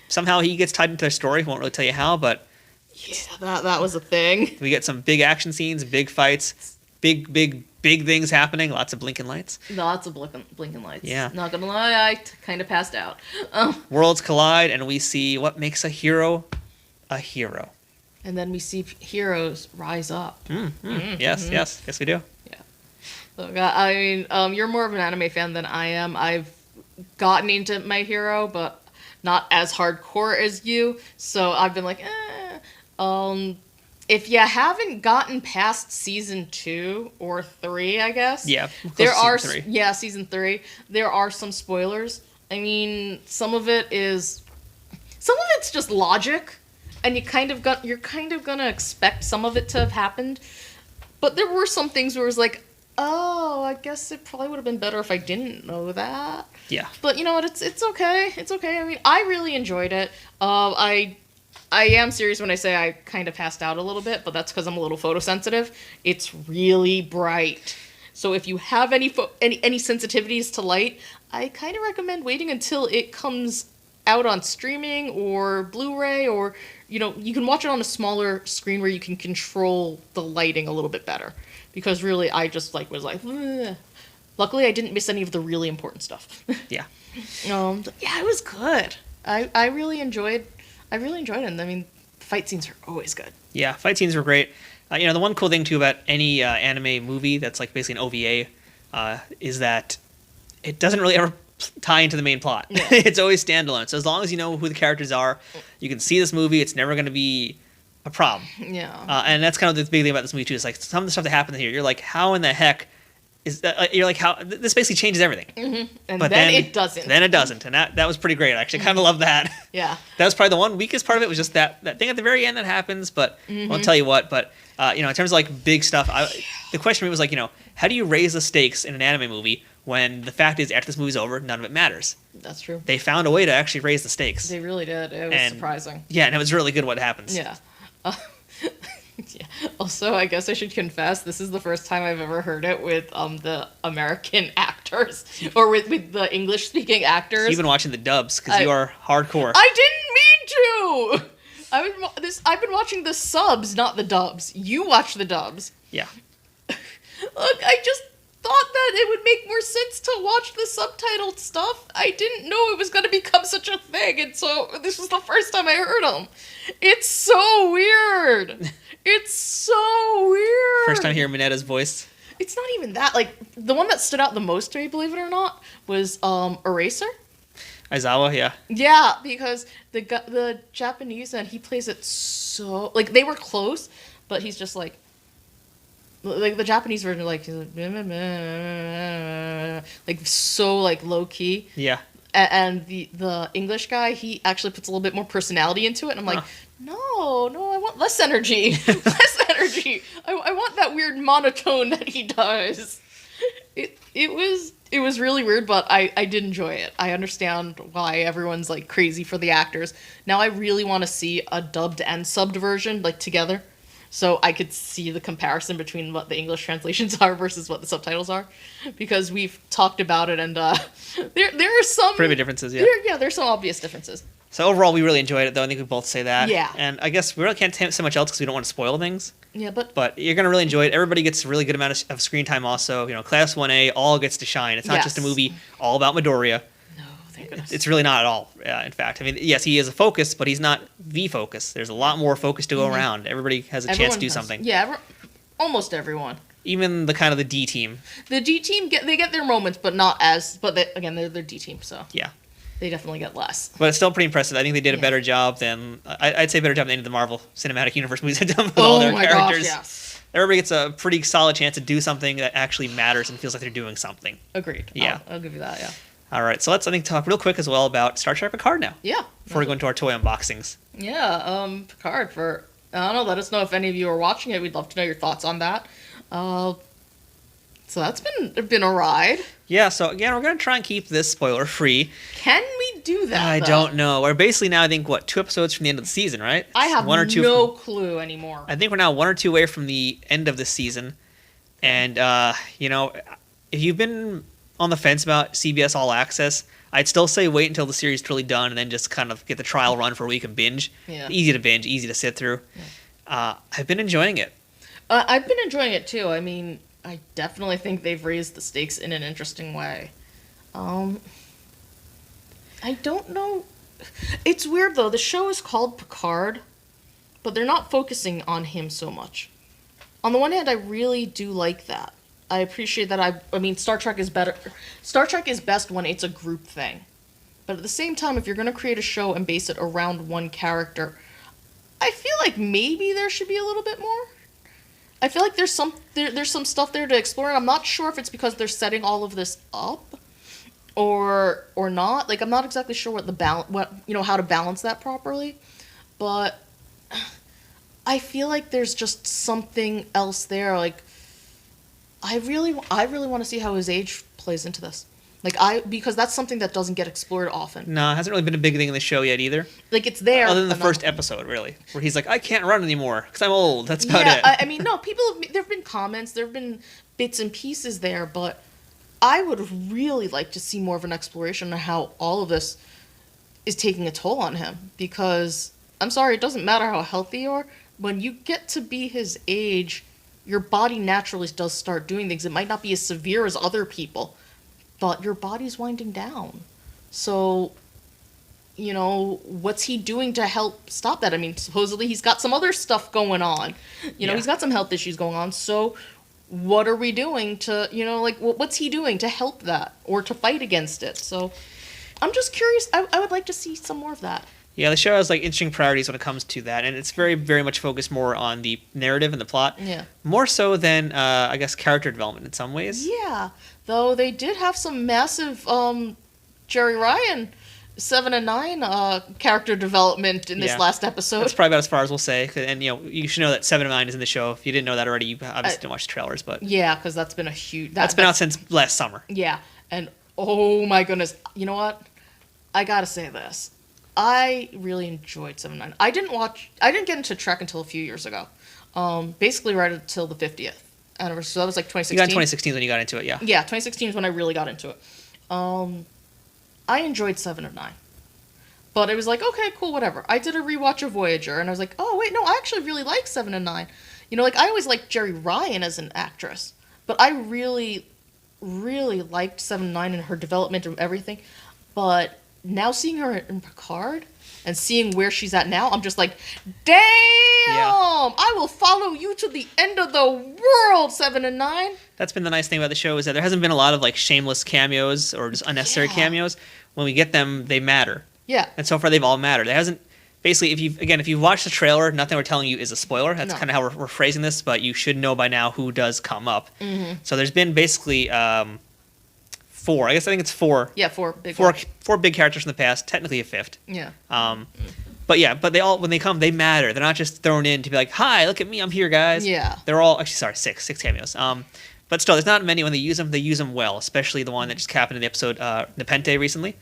somehow he gets tied into their story. Won't really tell you how, but... Yeah, that was a thing. We get some big action scenes, big fights, big things happening, lots of blinking lights. Lots of blinking lights. Yeah. Not gonna lie, I kind of passed out. Worlds collide, and we see what makes a hero a hero. And then we see heroes rise up. Yes, we do. Yeah. Look, I mean, you're more of an anime fan than I am. I've gotten into My Hero, but not as hardcore as you. So I've been like, if you haven't gotten past season 2 or 3, I guess. Yeah. There are season 3. Yeah, season 3. There are some spoilers. I mean, some of it's just logic, and you're kind of gonna expect some of it to have happened. But there were some things where it was like, oh, I guess it probably would have been better if I didn't know that. Yeah. But you know what? It's okay. It's okay. I mean, I really enjoyed it. I am serious when I say I kind of passed out a little bit, but that's because I'm a little photosensitive. It's really bright. So if you have any sensitivities to light, I kind of recommend waiting until it comes out on streaming or Blu-ray, or, you know, you can watch it on a smaller screen where you can control the lighting a little bit better. Because really, I just was like, ugh. Luckily I didn't miss any of the really important stuff. Yeah. Yeah, it was good. I really enjoyed it. And I mean, fight scenes are always good. Yeah, fight scenes were great. The one cool thing too about any anime movie that's like basically an OVA is that it doesn't really ever tie into the main plot. Yeah. It's always standalone. So as long as you know who the characters are, you can see this movie. It's never going to be a problem. Yeah. And that's kind of the big thing about this movie too. Is like some of the stuff that happens here. You're like, how in the heck is that? You're like, how this basically changes everything. Mm-hmm. And but then it doesn't. Then it doesn't, and that was pretty great. I actually kind of love that. Yeah. That was probably the one weakest part of it was just that thing at the very end that happens. But I won't tell you what. But in terms of like big stuff, the question for me was like, how do you raise the stakes in an anime movie when the fact is after this movie's over, none of it matters? That's true. They found a way to actually raise the stakes. They really did. It was surprising. Yeah, and it was really good what happens. Yeah. Yeah. Also, I guess I should confess, this is the first time I've ever heard it with the American actors, or with the English-speaking actors. So you've been watching the dubs because you are hardcore. I didn't mean to. I've been watching the subs, not the dubs. You watch the dubs. Yeah. Look, I just thought that it would make more sense to watch the subtitled stuff. I didn't know it was going to become such a thing, and so this was the first time I heard them. It's so weird. It's so weird. First time hearing Minetta's voice. It's not even that. Like, the one that stood out the most to me, believe it or not, was Eraser. Aizawa, yeah. Yeah, because the Japanese and he plays it so, like, they were close, but he's just like the Japanese version, like so like low key. Yeah. And the English guy, he actually puts a little bit more personality into it, and I'm like, no, I want less energy. Less energy. I want that weird monotone that he does. It was really weird, but I did enjoy it. I understand why everyone's like crazy for the actors. Now I really want to see a dubbed and subbed version, like, together, so I could see the comparison between what the English translations are versus what the subtitles are, because we've talked about it, and there are some pretty big differences. Yeah. There's some obvious differences. So overall, we really enjoyed it, though. I think we both say that. Yeah. And I guess we really can't say so much else because we don't want to spoil things. Yeah, but you're gonna really enjoy it. Everybody gets a really good amount of screen time. Also, Class 1A all gets to shine. It's not just a movie all about Midoriya. No, thank goodness. It's really not at all. In fact, I mean, yes, he is a focus, but he's not the focus. There's a lot more focus to go around. Everybody has a chance to do something. Yeah, almost everyone. Even the D team. The D team they get their moments, but not as. But they're D team, so yeah. they definitely get less. But it's still pretty impressive. I think they did a better job than I'd say better job than any of the Marvel Cinematic Universe movies have done with all their characters. Gosh, yes. Everybody gets a pretty solid chance to do something that actually matters and feels like they're doing something. Agreed. Yeah. I'll give you that, yeah. All right, so let's, I think, talk real quick as well about Star Trek Picard now. Yeah. Before we go into our toy unboxings. Yeah, Picard, I don't know, let us know if any of you are watching it. We'd love to know your thoughts on that. So that's been a ride. Yeah, so again, we're going to try and keep this spoiler-free. Can we do that, I don't know. We're basically now, I think, 2 episodes from the end of the season, right? I have no clue anymore. I think we're now 1 or 2 away from the end of the season. And, if you've been on the fence about CBS All Access, I'd still say wait until the series is really done and then just kind of get the trial run for a week and binge. Yeah. Easy to binge, easy to sit through. Yeah. I've been enjoying it. I've been enjoying it too. I mean, I definitely think they've raised the stakes in an interesting way. I don't know. It's weird though. The show is called Picard, but they're not focusing on him so much. On the one hand, I really do like that. I appreciate that. I mean, Star Trek is better. Star Trek is best when it's a group thing. But at the same time, if you're going to create a show and base it around one character, I feel like maybe there should be a little bit more. I feel like there's some stuff there to explore, and I'm not sure if it's because they're setting all of this up or not. Like, I'm not exactly sure how to balance that properly. But I feel like there's just something else there. Like, I really want to see how his age plays into this. Because that's something that doesn't get explored often. No, it hasn't really been a big thing in the show yet either. Like, it's there. Other than the first episode, really, where he's like, I can't run anymore because I'm old. That's about it. I mean, no, there have been comments, there have been bits and pieces there, but I would really like to see more of an exploration of how all of this is taking a toll on him. Because, I'm sorry, it doesn't matter how healthy you are. When you get to be his age, your body naturally does start doing things. It might not be as severe as other people, but your body's winding down. So, what's he doing to help stop that? I mean, supposedly he's got some other stuff going on. He's got some health issues going on. So what are we doing to, what's he doing to help that or to fight against it? So I'm just curious. I would like to see some more of that. Yeah, the show has interesting priorities when it comes to that, and it's very, very much focused more on the narrative and the plot. Yeah. More so than, I guess, character development in some ways. Yeah, though they did have some massive Jerry Ryan 7 and 9 character development in this last episode. That's probably about as far as we'll say, and you should know that 7 and 9 is in the show. If you didn't know that already, you obviously didn't watch the trailers, but yeah, because that's been a huge. That's been out since last summer. Yeah, and oh my goodness, you know what? I gotta say this. I really enjoyed 7 and 9. I didn't get into Trek until a few years ago. Basically right until the 50th anniversary. So that was 2016. You got in 2016 when you got into it, yeah. Yeah, 2016 is when I really got into it. I enjoyed 7 and 9. But it was like, okay, cool, whatever. I did a rewatch of Voyager, and I was like, oh, wait, no, I actually really like 7 and 9. I always liked Jerry Ryan as an actress. But I really, really liked 7 and 9 and her development and everything. But now seeing her in Picard and seeing where she's at now, I'm just like, damn! Yeah. I will follow you to the end of the world, 7 and 9. That's been the nice thing about the show is that there hasn't been a lot of shameless cameos or just unnecessary cameos. When we get them, they matter. Yeah. And so far, they've all mattered. There hasn't basically if you've watched the trailer, nothing we're telling you is a spoiler. That's kind of how we're phrasing this, but you should know by now who does come up. Mm-hmm. So there's been basically 4. I think it's 4. Yeah, 4 big. Four big characters from the past. Technically a 5th. Yeah. But they all when they come, they matter. They're not just thrown in to be like, "Hi, look at me, I'm here, guys." Yeah. They're all actually 6 cameos. But still, there's not many. When they use them well. Especially the one that just happened in the episode Nepente recently.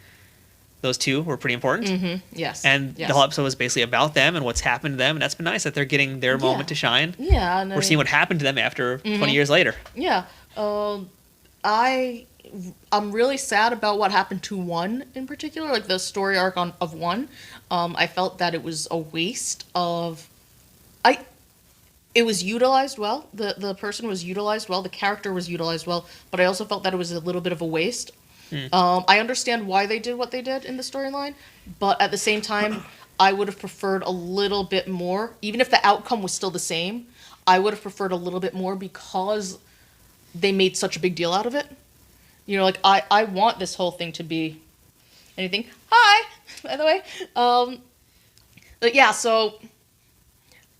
Those 2 were pretty important. Mm-hmm. Yes. And the whole episode was basically about them and what's happened to them, and that's been nice that they're getting their moment to shine. Yeah. We're seeing what happened to them after 20 years later. Yeah. I'm really sad about what happened to 1 in particular, like the story arc of 1. I felt that it was a waste of. It was utilized well. The person was utilized well. The character was utilized well. But I also felt that it was a little bit of a waste. I understand why they did what they did in the storyline, but at the same time, I would have preferred a little bit more. Even if the outcome was still the same, I would have preferred a little bit more because they made such a big deal out of it. I want this whole thing to be anything. Hi, by the way. But yeah, so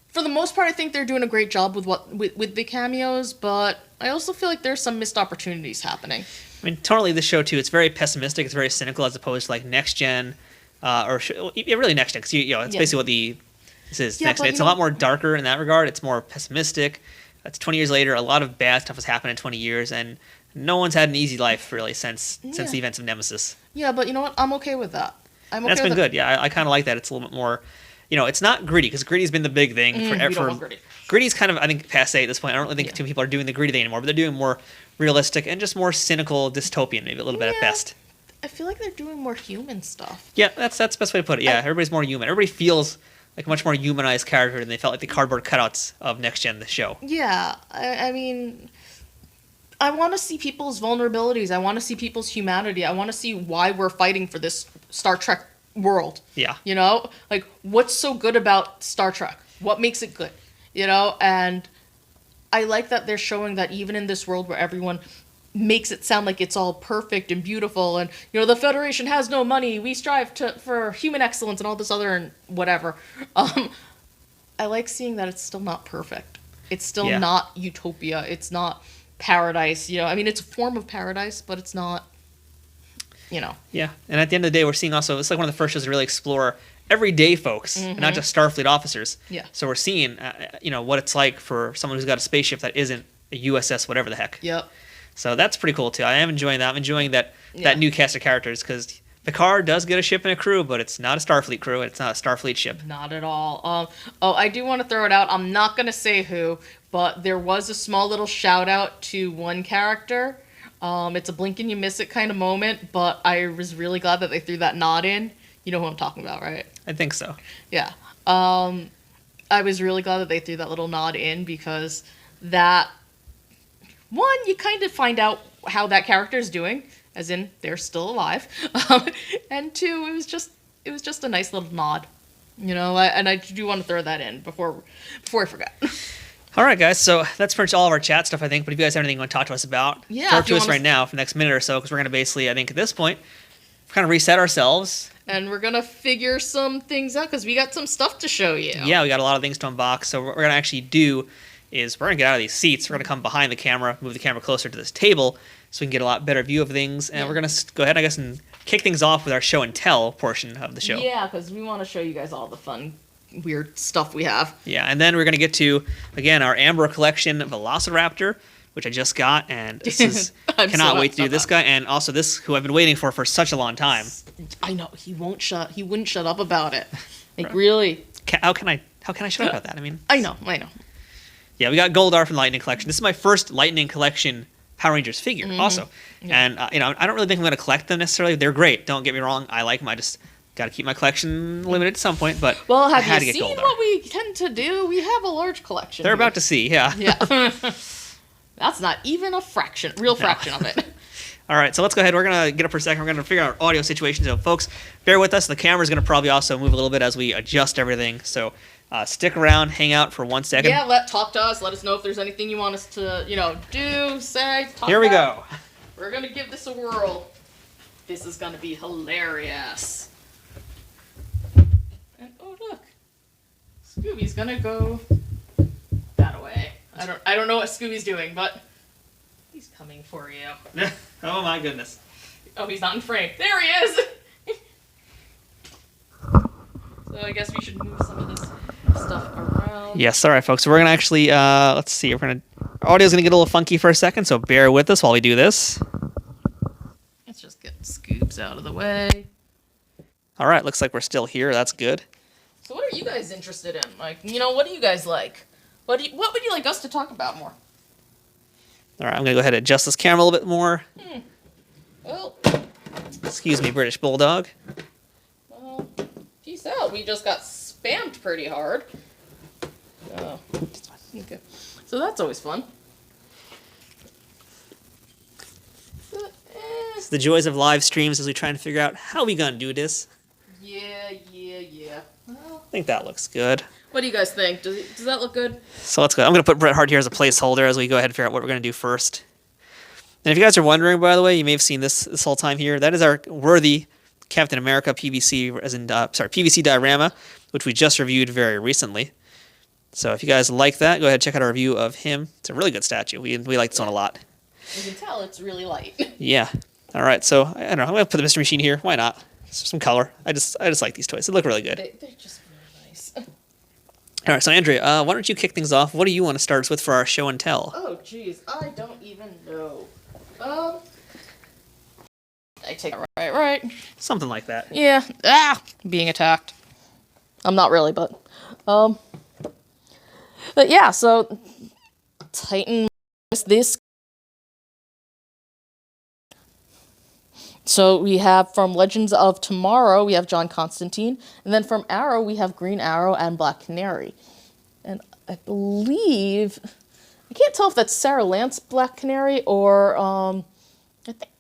for the most part, I think they're doing a great job with the cameos, but I also feel like there's some missed opportunities happening. I mean, totally, this show too. It's very pessimistic. It's very cynical as opposed to like next gen, really next gen. Because it's basically what this is next gen. It's a lot more darker in that regard. It's more pessimistic. It's 20 years later. A lot of bad stuff has happened in 20 years, and no one's had an easy life really since the events of Nemesis. Yeah, but you know what? I'm okay with that. That's been good. Yeah, I kind of like that. It's a little bit more. It's not gritty, because gritty's been the big thing forever. We don't want gritty. Gritty's kind of, I think, passe at this point. I don't really think too many people are doing the gritty thing anymore, but they're doing more realistic and just more cynical, dystopian, maybe a little bit at best. I feel like they're doing more human stuff. Yeah, that's the best way to put it. Yeah, everybody's more human. Everybody feels like a much more humanized character than they felt like the cardboard cutouts of Next Gen, the show. Yeah, I mean, I want to see people's vulnerabilities. I want to see people's humanity. I want to see why we're fighting for this Star Trek world. Yeah. Like, what's so good about Star Trek? What makes it good? And I like that they're showing that even in this world where everyone makes it sound like it's all perfect and beautiful, and the Federation has no money, we strive for human excellence and all this other and whatever. I like seeing that it's still not perfect. It's still not utopia. It's not paradise. I mean, it's a form of paradise, but it's not. Yeah, and at the end of the day, we're seeing also, it's like one of the first shows to really explore everyday folks, and not just Starfleet officers. Yeah. So we're seeing, what it's like for someone who's got a spaceship that isn't a USS whatever the heck. Yep. So that's pretty cool too. I am enjoying that. I'm enjoying that new cast of characters, because Picard does get a ship and a crew, but it's not a Starfleet crew. It's not a Starfleet ship. Not at all. I do want to throw it out. I'm not going to say who, but there was a small little shout out to one character. It's a blink and you miss it kind of moment, but I was really glad that they threw that nod in. You know who I'm talking about, right? I think so. Yeah. I was really glad that they threw that little nod in, because that, one, you kind of find out how that character is doing, as in they're still alive, and two, it was just a nice little nod, and I do want to throw that in before I forget. All right, guys, so that's pretty much all of our chat stuff, I think. But if you guys have anything you want to talk to us about, talk to us right now for the next minute or so, because we're going to basically, I think at this point, kind of reset ourselves. And we're going to figure some things out, because we got some stuff to show you. Yeah, we got a lot of things to unbox. So what we're going to actually do is we're going to get out of these seats. We're going to come behind the camera, move the camera closer to this table, so we can get a lot better view of things. And we're going to go ahead, I guess, and kick things off with our show and tell portion of the show. Yeah, because we want to show you guys all the fun, weird stuff we have. Yeah, and then we're going to get to, again, our Amber collection Velociraptor, which I just got, and this is cannot wait to do this guy, and also this, who I've been waiting for such a long time. I know, he wouldn't shut up about it. Like, really. How can I shut up about that? I mean, I know. Yeah, we got Goldar from the Lightning Collection. This is my first Lightning Collection Power Rangers figure, also. Yeah. And, I don't really think I'm going to collect them necessarily. They're great. Don't get me wrong. I like them. I just got to keep my collection limited at some point, but well, have I had you to get seen Goldar. What we tend to do? We have a large collection. They're about to see, yeah. Yeah. That's not even a real fraction of it. All right, so let's go ahead. We're going to get up for a second. We're going to figure out our audio situation. So, folks, bear with us. The camera's going to probably also move a little bit as we adjust everything. So, stick around, hang out for 1 second. Yeah, talk to us. Let us know if there's anything you want us to, do, say, talk Here we go. We're going to give this a whirl. This is going to be hilarious. And, oh, look. Scooby's going to go that way. I don't know what Scooby's doing, but he's coming for you. Oh, my goodness. Oh, he's not in frame. There he is! So I guess we should move some of this stuff around. Yes, all right, folks. So we're going to actually, let's see. Our audio's going to get a little funky for a second, so bear with us while we do this. Let's just get Scoobs out of the way. All right, looks like we're still here. That's good. So what are you guys interested in? Like, what do you guys like? What would you like us to talk about more? All right, I'm going to go ahead and adjust this camera a little bit more. Well, excuse me, British Bulldog. Well, peace out. We just got spammed pretty hard. Oh, okay. So that's always fun. It's the joys of live streams as we try to figure out how we going to do this. Yeah. Well, I think that looks good. What do you guys think? Does that look good? So let's go. I'm going to put Bret Hart here as a placeholder as we go ahead and figure out what we're going to do first. And if you guys are wondering, by the way, you may have seen this whole time here. That is our worthy Captain America PVC, PVC diorama, which we just reviewed very recently. So if you guys like that, go ahead and check out our review of him. It's a really good statue. We like this one a lot. You can tell it's really light. Yeah. All right. So I don't know. I'm gonna put the mystery machine here. Why not? Some color. I just like these toys. They look really good. They're just really nice. All right. So Andrea, why don't you kick things off? What do you want to start us with for our show and tell? Oh, jeez. I don't even know. I take it right. Something like that. Yeah. Being attacked. I'm not really, but yeah, so Titan this. So we have from Legends of Tomorrow, we have John Constantine, and then from Arrow, we have Green Arrow and Black Canary. And I believe, I can't tell if that's Sarah Lance Black Canary or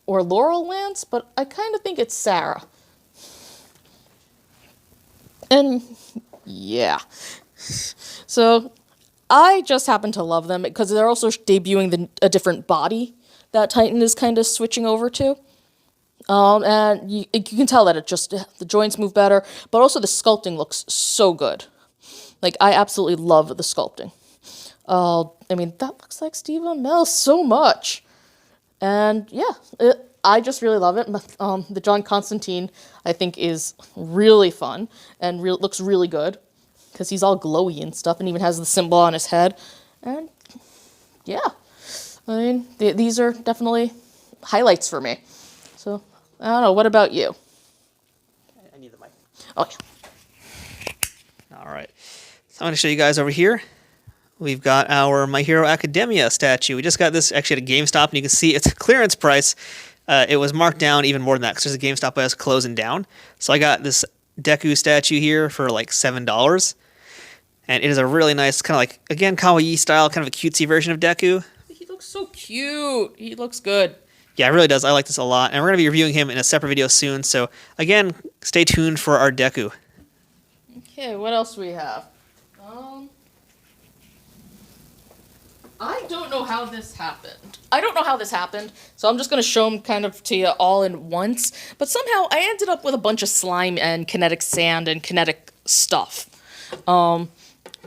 or Laurel Lance, but I kind of think it's Sarah. And yeah, so I just happen to love them because they're also debuting a different body that Titan is kind of switching over to. And you can tell that the joints move better, but also the sculpting looks so good. Like, I absolutely love the sculpting. I mean, that looks like Steve Amell so much. And yeah, I just really love it. The John Constantine, I think, is really fun and looks really good because he's all glowy and stuff and even has the symbol on his head. And yeah, I mean, these are definitely highlights for me. So, I don't know. What about you? I need the mic. Oh, yeah. All right. So I'm going to show you guys over here. We've got our My Hero Academia statue. We just got this actually at a GameStop, and you can see it's a clearance price. It was marked down even more than that because there's a GameStop that was closing down. So I got this Deku statue here for like $7. And it is a really nice, kind of like, again, kawaii style, kind of a cutesy version of Deku. He looks so cute. He looks good. Yeah, it really does. I like this a lot. And we're going to be reviewing him in a separate video soon. So, again, stay tuned for our Deku. Okay, what else do we have? I don't know how this happened. So I'm just going to show them kind of to you all in once. But somehow I ended up with a bunch of slime and kinetic sand and kinetic stuff.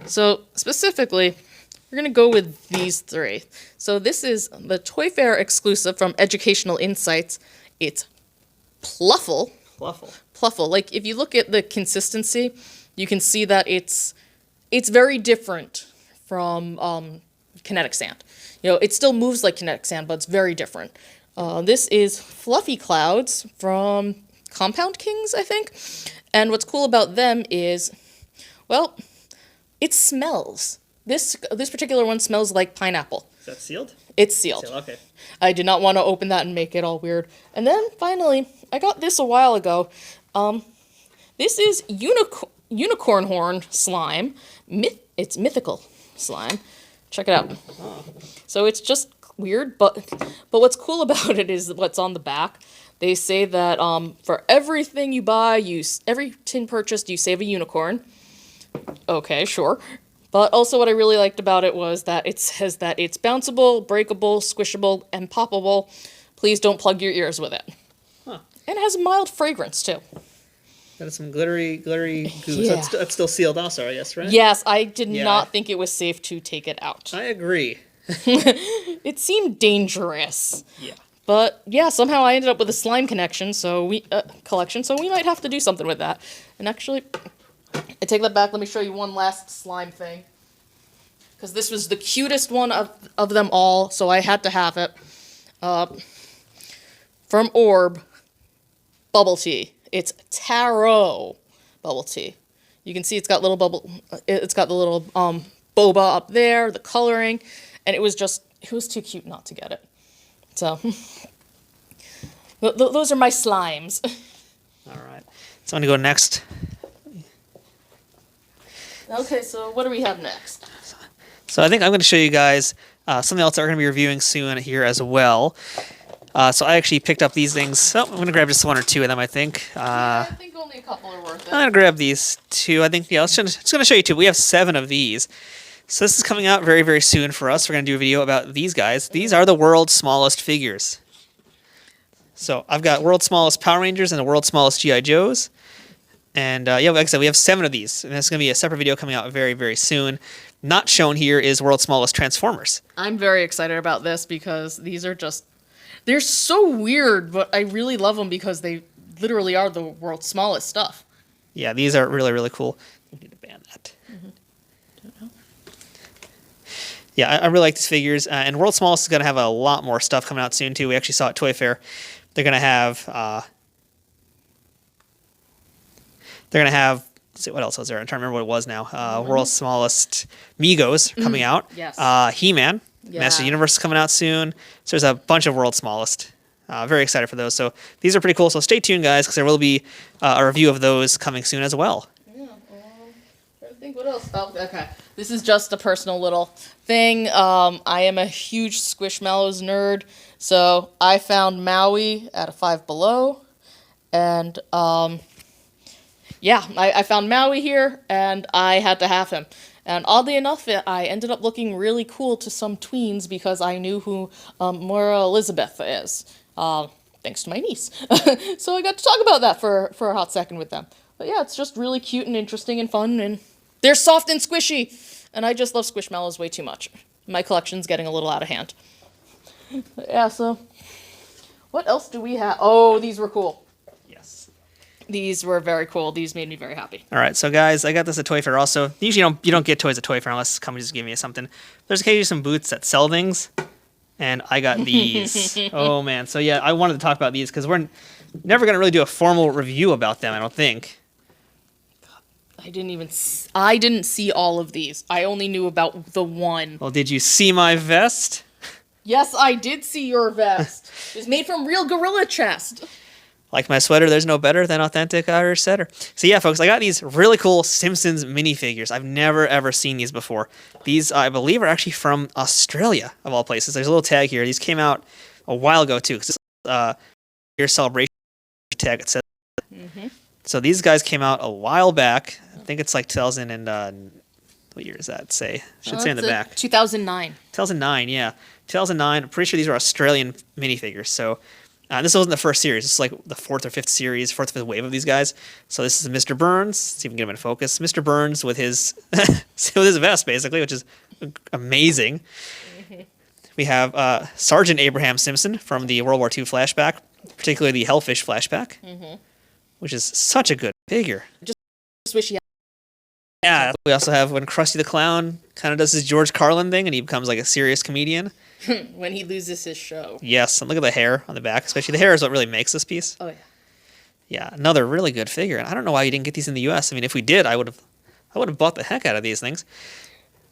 So specifically, we're going to go with these three. So this is the Toy Fair exclusive from Educational Insights. It's Pluffle. Pluffle. Like, if you look at the consistency, you can see that it's very different from kinetic sand. You know, it still moves like kinetic sand, but it's very different. This is Fluffy Clouds from Compound Kings, I think. And what's cool about them is, well, it smells. This particular one smells like pineapple. Is that sealed? It's sealed. Okay. I did not want to open that and make it all weird. And then, finally, I got this a while ago. This is unicorn horn slime. It's mythical slime. Check it out. Oh. So it's just weird, but what's cool about it is what's on the back. They say that for everything you buy, every tin purchased, you save a unicorn. Okay, sure. But also what I really liked about it was that it says that it's bounceable, breakable, squishable, and poppable. Please don't plug your ears with it. Huh. And it has a mild fragrance, too. Got some glittery goo. Yeah. So that's still sealed also, I guess, right? Yes, I did not think it was safe to take it out. I agree. It seemed dangerous. Yeah. But yeah, somehow I ended up with a slime collection, so we might have to do something with that. And actually, I take that back. Let me show you one last slime thing, because this was the cutest one of them all, so I had to have it. From Orb, bubble tea. It's taro bubble tea. You can see it's got it's got the little boba up there, the coloring, and it was too cute not to get it. So those are my slimes. All right. So I'm going to go next. Okay, so what do we have next? So I think I'm going to show you guys something else that we're going to be reviewing soon here as well. So I actually picked up these things. Oh, I'm going to grab just one or two of them, I think. I think only a couple are worth it. I'm going to grab these two. I think, yeah, just going to show you two. We have 7 of these. So this is coming out very, very soon for us. We're going to do a video about these guys. These are the world's smallest figures. So I've got world's smallest Power Rangers and the world's smallest G.I. Joes. And yeah, like I said, we have 7 of these. And there's going to be a separate video coming out very, very soon. Not shown here is world's smallest Transformers. I'm very excited about this because these are just... They're so weird, but I really love them because they literally are the world's smallest stuff. Yeah, these are really, really cool. We need to ban that. Yeah, I really like these figures. And World's Smallest is going to have a lot more stuff coming out soon, too. We actually saw it at Toy Fair. They're going to have... let's see, what else was there? I'm trying to remember what it was now. World's Smallest Migos are coming out. Yes. He-Man. Yeah. Master Universe is coming out soon. So there's a bunch of World's Smallest. Very excited for those. So these are pretty cool. So stay tuned, guys, because there will be a review of those coming soon as well. Yeah. I think what else? Oh, okay. This is just a personal little thing. I am a huge Squishmallows nerd, so I found Maui at a Five Below, and yeah, I found Maui here, and I had to have him. And oddly enough, I ended up looking really cool to some tweens because I knew who Moira Elizabeth is, thanks to my niece. So I got to talk about that for a hot second with them. But yeah, it's just really cute and interesting and fun, and they're soft and squishy. And I just love Squishmallows way too much. My collection's getting a little out of hand. Yeah, so what else do we have? Oh, these were cool. Yes. These were very cool. These made me very happy. All right, so guys, I got this at Toy Fair also. Usually you don't get toys at Toy Fair unless companies give you something. There's occasionally some booths that sell things, and I got these. Oh, man. So, yeah, I wanted to talk about these because we're never going to really do a formal review about them, I don't think. I didn't see all of these. I only knew about the one. Well, did you see my vest? Yes, I did see your vest. It's made from real gorilla chest. Like my sweater, there's no better than authentic Irish setter. So yeah, folks, I got these really cool Simpsons minifigures. I've never, ever seen these before. These, I believe, are actually from Australia, of all places. There's a little tag here. These came out a while ago, too, because this year celebration tag, it says. Mm-hmm. So these guys came out a while back. I think it's like 2000 and... what year does that say? Should say in the back. 2009. 2009, yeah. 2009. I'm pretty sure these are Australian minifigures. So this wasn't the first series. This is like the 4th or 5th series, 4th or 5th wave of these guys. So this is Mr. Burns. Let's see if we can get him in focus. Mr. Burns with his with his vest, basically, which is amazing. Mm-hmm. We have Sergeant Abraham Simpson from the World War II flashback, particularly the Hellfish flashback, which is such a good figure. Just wish he had. Yeah, we also have when Krusty the Clown kind of does his George Carlin thing and he becomes like a serious comedian. When he loses his show. Yes, and look at the hair on the back. Especially the hair is what really makes this piece. Oh, yeah. Yeah, another really good figure. And I don't know why you didn't get these in the U.S. I mean, if we did, I would have bought the heck out of these things.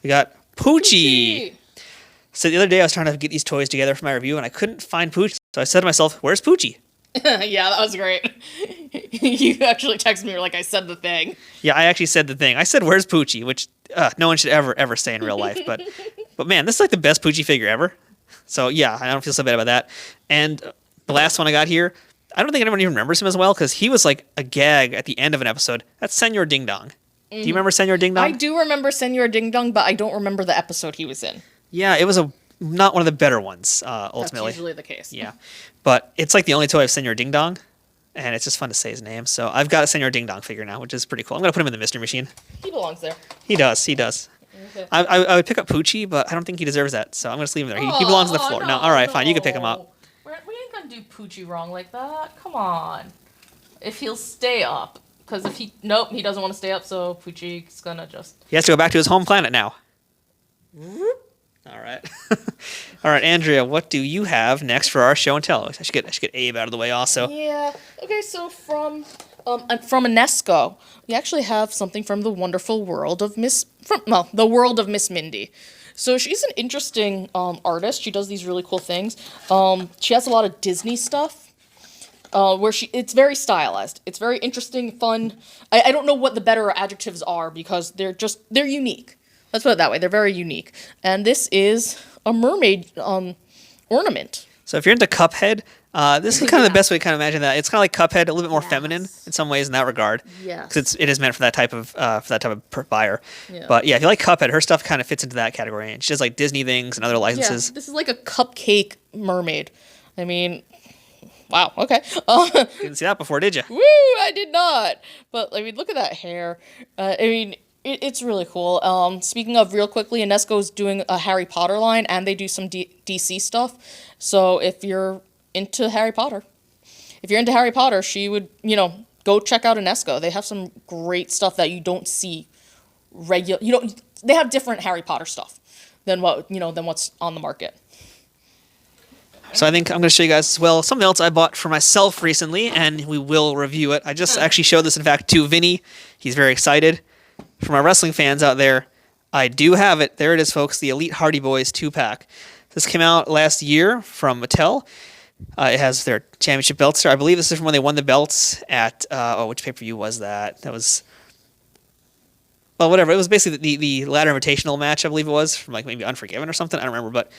We got Poochie. So the other day I was trying to get these toys together for my review and I couldn't find Poochie. So I said to myself, where's Poochie? Yeah, that was great. You actually texted me like I said the thing. Yeah, I actually said the thing. I said, where's Poochie? Which no one should ever say in real life. But man, this is like the best Poochie figure ever. So yeah, I don't feel so bad about that. And the last one I got here, I don't think anyone even remembers him as well because he was like a gag at the end of an episode. That's Senor Ding Dong. Do you remember Senor Ding Dong? I do remember Senor Ding Dong, but I don't remember the episode he was in. Yeah, it was not one of the better ones, ultimately. That's usually the case. Yeah. But it's like the only toy of Senor Ding Dong, and it's just fun to say his name. So I've got a Senor Ding Dong figure now, which is pretty cool. I'm going to put him in the mystery machine. He belongs there. He does. Okay. I would pick up Poochie, but I don't think he deserves that, so I'm going to leave him there. He belongs on the floor. No, all right, fine. You can pick him up. We ain't going to do Poochie wrong like that. Come on. If he'll stay up. Because if he... Nope, he doesn't want to stay up, so Poochie's going to just... He has to go back to his home planet now. All right. All right, Andrea, what do you have next for our show and tell? I should get Abe out of the way also. Yeah. Okay, so from UNESCO, we actually have something from the wonderful world of the world of Miss Mindy. So she's an interesting artist. She does these really cool things. She has a lot of Disney stuff. Where it's very stylized. It's very interesting, fun. I don't know what the better adjectives are because they're unique. Let's put it that way. They're very unique. And this is a mermaid ornament. So if you're into Cuphead, this is kind of the best way to kind of imagine that. It's kind of like Cuphead, a little bit more feminine in some ways in that regard. Yeah. Because it is meant for that type of buyer. Yeah. But yeah, if you like Cuphead, her stuff kind of fits into that category. And she does like Disney things and other licenses. Yeah, this is like a cupcake mermaid. I mean, wow, okay. Didn't see that before, did you? Woo, I did not. But, I mean, look at that hair. It's really cool. Speaking of, real quickly, Inesco's doing a Harry Potter line, and they do some DC stuff. So if you're into Harry Potter, she would, go check out Inesco. They have some great stuff that you don't see regular. They have different Harry Potter stuff than what's on the market. So I think I'm going to show you guys as well something else I bought for myself recently, and we will review it. I just actually showed this, in fact, to Vinny. He's very excited. For my wrestling fans out there, I do have it. There it is, folks, the Elite Hardy Boys 2-pack. This came out last year from Mattel. It has their championship belts there. I believe this is from when they won the belts at, which pay-per-view was that? That was, well, whatever. It was basically the ladder invitational match, I believe it was, from like maybe Unforgiven or something. I don't remember, but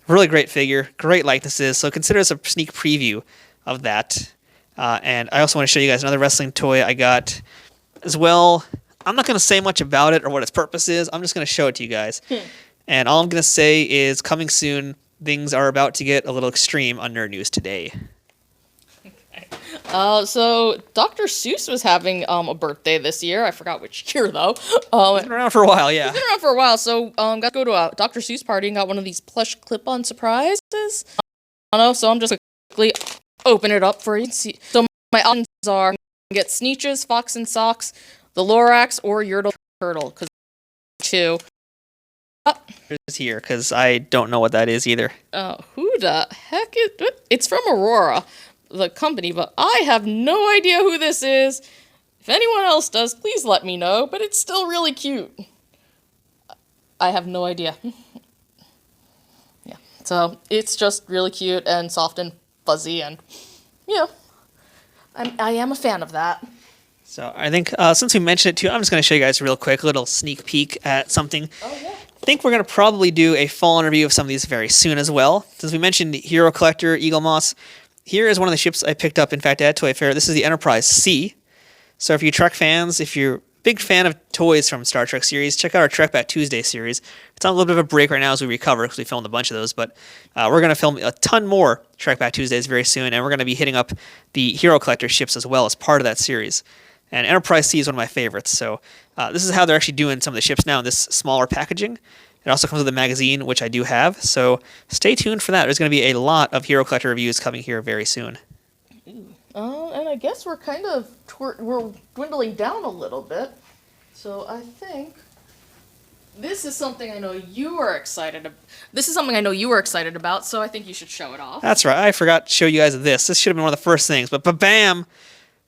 really great figure, great likenesses. So consider this a sneak preview of that. And I also want to show you guys another wrestling toy I got as well. I'm not going to say much about it or what its purpose is. I'm just going to show it to you guys. And all I'm going to say is coming soon. Things are about to get a little extreme on Nerd News today. So Dr. Seuss was having a birthday this year. I forgot which year though. He's been around for a while, yeah. He's been around for a while. So got to go to a Dr. Seuss party and got one of these plush clip-on surprises. I don't know. So I'm just quickly open it up for you. See. So my options are get Sneetches, Fox and Socks, the Lorax, or Yertle Turtle. Because two. It's here because I don't know what that is either. Who the heck is it? It's from Aurora, the company, but I have no idea who this is. If anyone else does, please let me know, but it's still really cute. I have no idea. Yeah, so it's just really cute and soft and fuzzy, and I am a fan of that. So I think since we mentioned it too, I'm just going to show you guys real quick a little sneak peek at something. Oh yeah. I think we're going to probably do a full review of some of these very soon as well. Since we mentioned Hero Collector, Eagle Moss, here is one of the ships I picked up, in fact, at Toy Fair. This is the Enterprise C. So if you're Trek fans, if you're a big fan of toys from Star Trek series, check out our Trek Back Tuesday series. It's on a little bit of a break right now as we recover because we filmed a bunch of those, but we're going to film a ton more Trek Back Tuesdays very soon, and we're going to be hitting up the Hero Collector ships as well as part of that series. And Enterprise C is one of my favorites, so this is how they're actually doing some of the ships now in this smaller packaging. It also comes with a magazine, which I do have, so stay tuned for that. There's going to be a lot of Hero Collector reviews coming here very soon. And I guess we're kind of we're dwindling down a little bit, so I think this is something I know you are excited about. This is something I know you were excited about, so I think you should show it off. That's right. I forgot to show you guys this. This should have been one of the first things, but bam,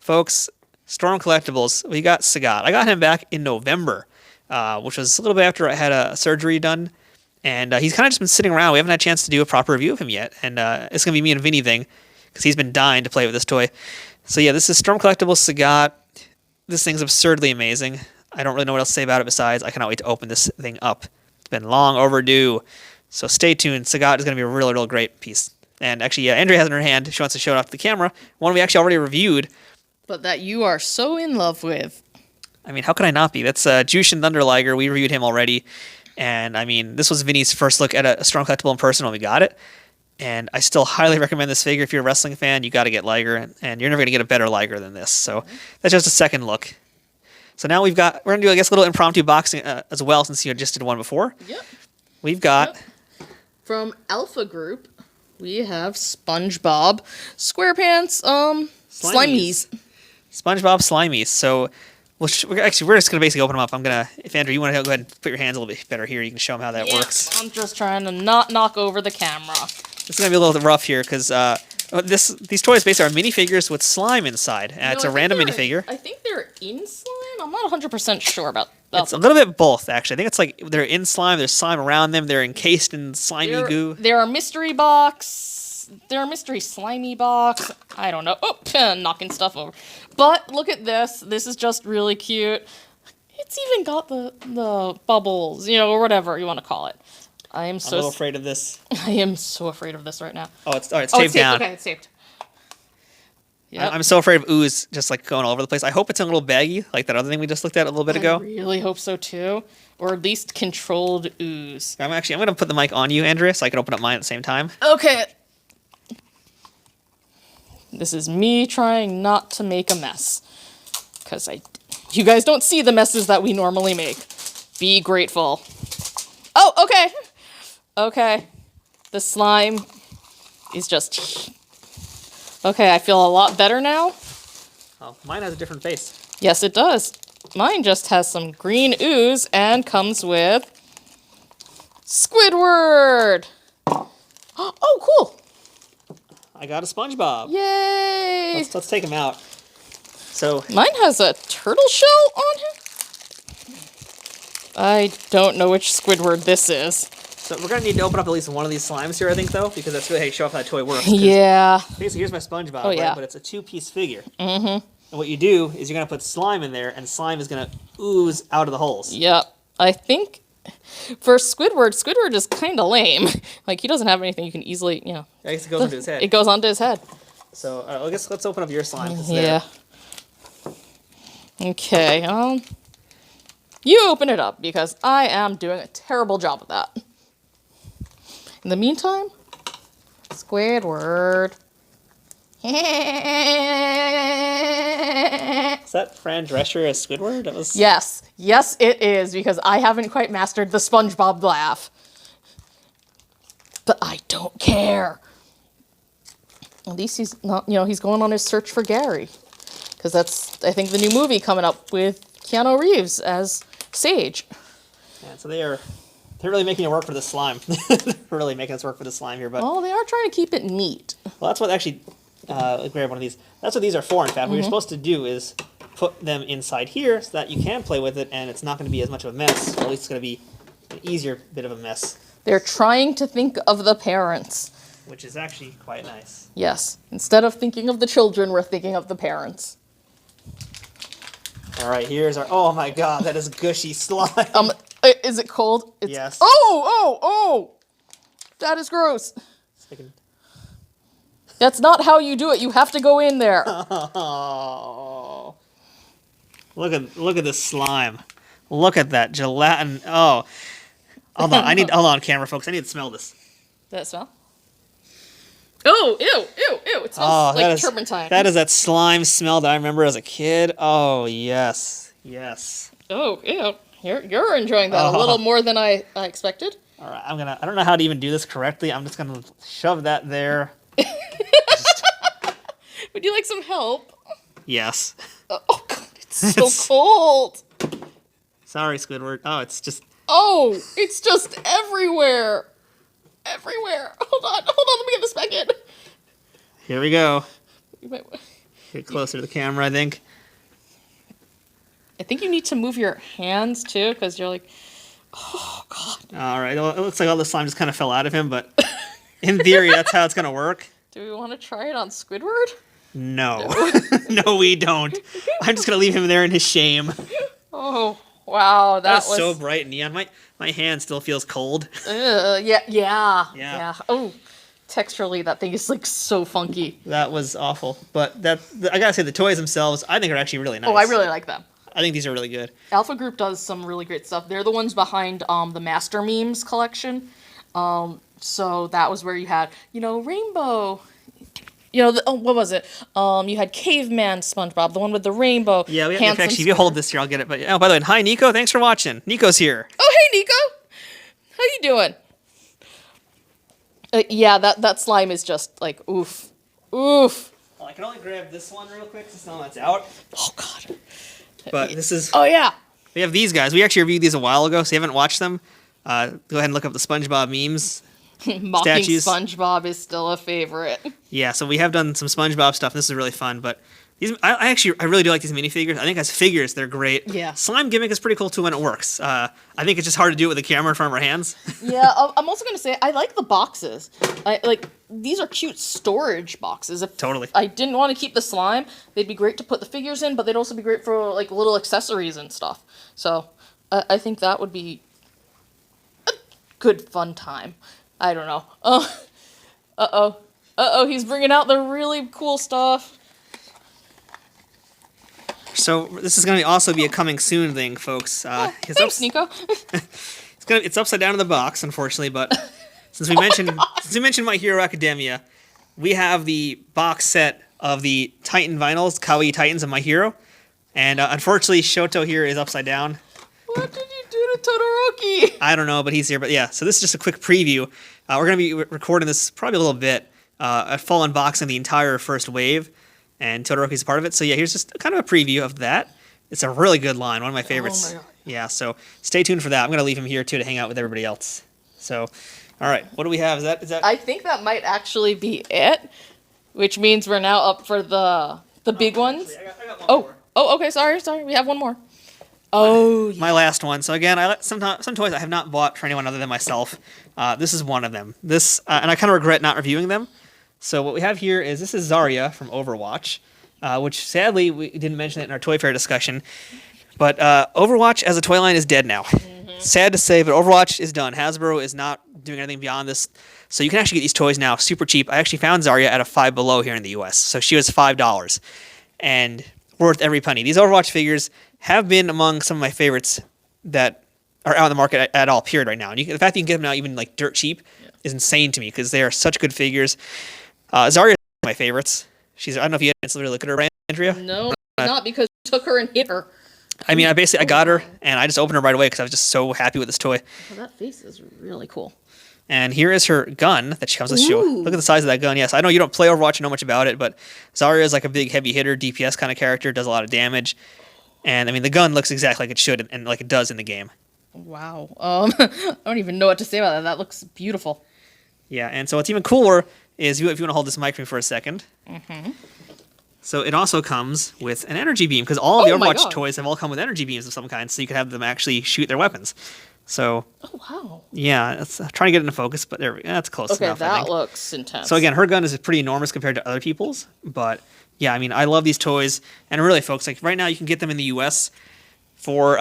folks, Storm Collectibles, we got Sagat. I got him back in November. Which was a little bit after I had a surgery done, and he's kind of just been sitting around. We haven't had a chance to do a proper review of him yet, and it's going to be me and Vinny thing, because he's been dying to play with this toy. So yeah, this is Storm Collectibles Sagat. This thing's absurdly amazing. I don't really know what else to say about it besides I cannot wait to open this thing up. It's been long overdue, so stay tuned. Sagat is going to be a really, really great piece. And actually, yeah, Andrea has it in her hand. She wants to show it off the camera. One we actually already reviewed. But that you are so in love with. I mean, how could I not be? That's Jushin Thunder Liger. We reviewed him already. And, I mean, this was Vinny's first look at a Storm Collectible in person when we got it. And I still highly recommend this figure. If you're a wrestling fan, you got to get Liger. And you're never going to get a better Liger than this. So that's just a second look. So now we're going to do, I guess, a little impromptu boxing as well, since you just did one before. Yep. We've got... Yep. From Alpha Group, we have SpongeBob SquarePants Slimies. SpongeBob Slimies. So... we're just going to basically open them up. If Andrew, you want to go ahead and put your hands a little bit better here, you can show them how that works. I'm just trying to not knock over the camera. It's going to be a little rough here because these toys basically are minifigures with slime inside. It's a random minifigure. I think they're in slime. I'm not 100% sure about that. It's a little bit both, actually. I think it's like they're in slime, there's slime around them, they're encased in slimy goo. They're a mystery box. They're a mystery slimy box. I don't know. Oh, knocking stuff over. But look at this. This is just really cute. It's even got the bubbles, or whatever you want to call it. I'm a little afraid of this. I am so afraid of this right now. Oh, it's taped down. Okay, it's taped. Yep. I'm so afraid of ooze just like going all over the place. I hope it's a little baggy, like that other thing we just looked at a little bit ago. I really hope so too. Or at least controlled ooze. I'm going to put the mic on you, Andrea, so I can open up mine at the same time. Okay. This is me trying not to make a mess. Because you guys don't see the messes that we normally make. Be grateful. Oh, okay. Okay. The slime is just... Okay, I feel a lot better now. Oh, mine has a different face. Yes, it does. Mine just has some green ooze and comes with Squidward. Oh, cool. I got a SpongeBob. Yay. Let's take him out. So Mine has a turtle shell on him. I don't know which Squidward this is. So we're going to need to open up at least one of these slimes here, I think, though, because that's really how you show off how that toy works. Yeah. Basically, here's my SpongeBob, Oh, right? yeah. But it's a 2-piece figure. Mm-hmm. And what you do is you're going to put slime in there, and slime is going to ooze out of the holes. Yep. I think for Squidward is kind of lame. Like, he doesn't have anything you can easily, I guess it goes into his head. It goes onto his head. So I guess let's open up your slime. Yeah. Okay, you open it up, because I am doing a terrible job of that. In the meantime, Squidward. Is that Fran Drescher as Squidward? That was... Yes, it is, because I haven't quite mastered the SpongeBob laugh. But I don't care. At least he's not, he's going on his search for Gary. Because that's, I think, the new movie coming up with Keanu Reeves as Sage. Yeah, so they're really making it work for the slime. They're really making us work for the slime here, but... Well, they are trying to keep it neat. Well, that's what actually... grab one of these. That's what these are for, in fact. What you're supposed to do is put them inside here so that you can play with it, and it's not going to be as much of a mess, or at least it's going to be an easier bit of a mess. They're trying to think of the parents. Which is actually quite nice. Yes. Instead of thinking of the children, we're thinking of the parents. All right, here's our... Oh my god, that is gushy slime. Is it cold? Yes. Oh! That is gross. That's not how you do it. You have to go in there. Oh. Look at this slime. Look at that gelatin. Oh. Hold on, camera folks. I need to smell this. Does that smell? Oh, ew. It smells like turpentine. That is that slime smell that I remember as a kid. Oh, yes. Yes. Oh, ew. You're enjoying that a little more than I expected. All right, I don't know how to even do this correctly. I'm just going to shove that there. Would you like some help? Yes. Oh, God, it's so cold. Sorry, Squidward. Oh, it's just... Oh, it's just everywhere. Everywhere. Hold on, let me get this back in. Here we go. You might... Get closer to the camera, I think. I think you need to move your hands, too, because you're like... Oh, God. All right, well, it looks like all the slime just kind of fell out of him, but in theory, that's how it's going to work. Do we want to try it on Squidward? No. No, we don't. I'm just going to leave him there in his shame. Oh, wow. That was so bright and neon. My hand still feels cold. Yeah. Oh, texturally, that thing is, like, so funky. That was awful. But I got to say, the toys themselves, I think are actually really nice. Oh, I really like them. I think these are really good. Alpha Group does some really great stuff. They're the ones behind the Master Memes collection. So that was where you had, Rainbow. What was it? You had Caveman SpongeBob, the one with the rainbow. Yeah, actually, if you hold this here, I'll get it. But by the way, hi Nico, thanks for watching. Nico's here. Oh, hey Nico, how you doing? Yeah, that slime is just like oof. Well, I can only grab this one real quick since now that's out. Oh God. But this is. Oh yeah. We have these guys. We actually reviewed these a while ago, so you haven't watched them. Go ahead and look up the SpongeBob memes. Mocking statues. SpongeBob is still a favorite. Yeah, so we have done some SpongeBob stuff. And this is really fun, but these I really do like these minifigures. I think as figures they're great. Yeah. Slime gimmick is pretty cool too when it works. I think it's just hard to do it with a camera in front of our hands. Yeah, I'm also gonna say I like the boxes. These are cute storage boxes. Totally. I didn't want to keep the slime, they'd be great to put the figures in, but they'd also be great for like little accessories and stuff. So I think that would be a good fun time. I don't know. He's bringing out the really cool stuff. So this is going to also be a coming soon thing, folks. Thanks, Nico. It's upside down in the box, unfortunately, but since we mentioned My Hero Academia, we have the box set of the Titan vinyls, Kawaii Titans of My Hero. And unfortunately, Shoto here is upside down. What did you do to Todoroki? I don't know, but he's here. But yeah, so this is just a quick preview. We're going to be recording this probably a little bit. A full unboxing the entire first wave, and Todoroki's a part of it. So yeah, here's just kind of a preview of that. It's a really good line, one of my favorites. Oh my God. Yeah, so stay tuned for that. I'm going to leave him here too to hang out with everybody else. So, all right, what do we have? Is that? I think that might actually be it, which means we're now up for the big ones. Actually, I got one more. Oh, okay, sorry, we have one more. Oh, My last one. So again, some toys I have not bought for anyone other than myself. This is one of them. This and I kind of regret not reviewing them. So what we have here is this is Zarya from Overwatch, which sadly we didn't mention it in our Toy Fair discussion. But Overwatch as a toy line is dead now. Mm-hmm. Sad to say, but Overwatch is done. Hasbro is not doing anything beyond this. So you can actually get these toys now super cheap. I actually found Zarya at a Five Below here in the US. So she was $5 and worth every penny. These Overwatch figures have been among some of my favorites that are out in the market at all, period, right now. And the fact that you can get them now even like dirt cheap is insane to me because they are such good figures. Zarya is one of my favorites. I don't know if you had a chance to really look at her, right, Andrea? no, not because you took her and hit her. I mean, I got her, and I just opened her right away because I was just so happy with this toy. Oh, that face is really cool. And here is her gun that she comes with. Look at the size of that gun. Yes, I know you don't play Overwatch and know much about it, but Zarya is like a big heavy hitter, DPS kind of character, does a lot of damage. And, I mean, the gun looks exactly like it should and like it does in the game. Wow. I don't even know what to say about that. That looks beautiful. Yeah, and so what's even cooler is, if you want to hold this mic for me for a second. Mm-hmm. So it also comes with an energy beam, because all of the Oh my Overwatch God. toys have all come with energy beams of some kind, so you can have them actually shoot their weapons. So, Oh, wow. yeah, it's trying to get it into focus, but that's close Okay, enough, I that think. looks intense. So again, her gun is pretty enormous compared to other people's, but yeah, I mean, I love these toys, and really, folks, like right now you can get them in the U.S. for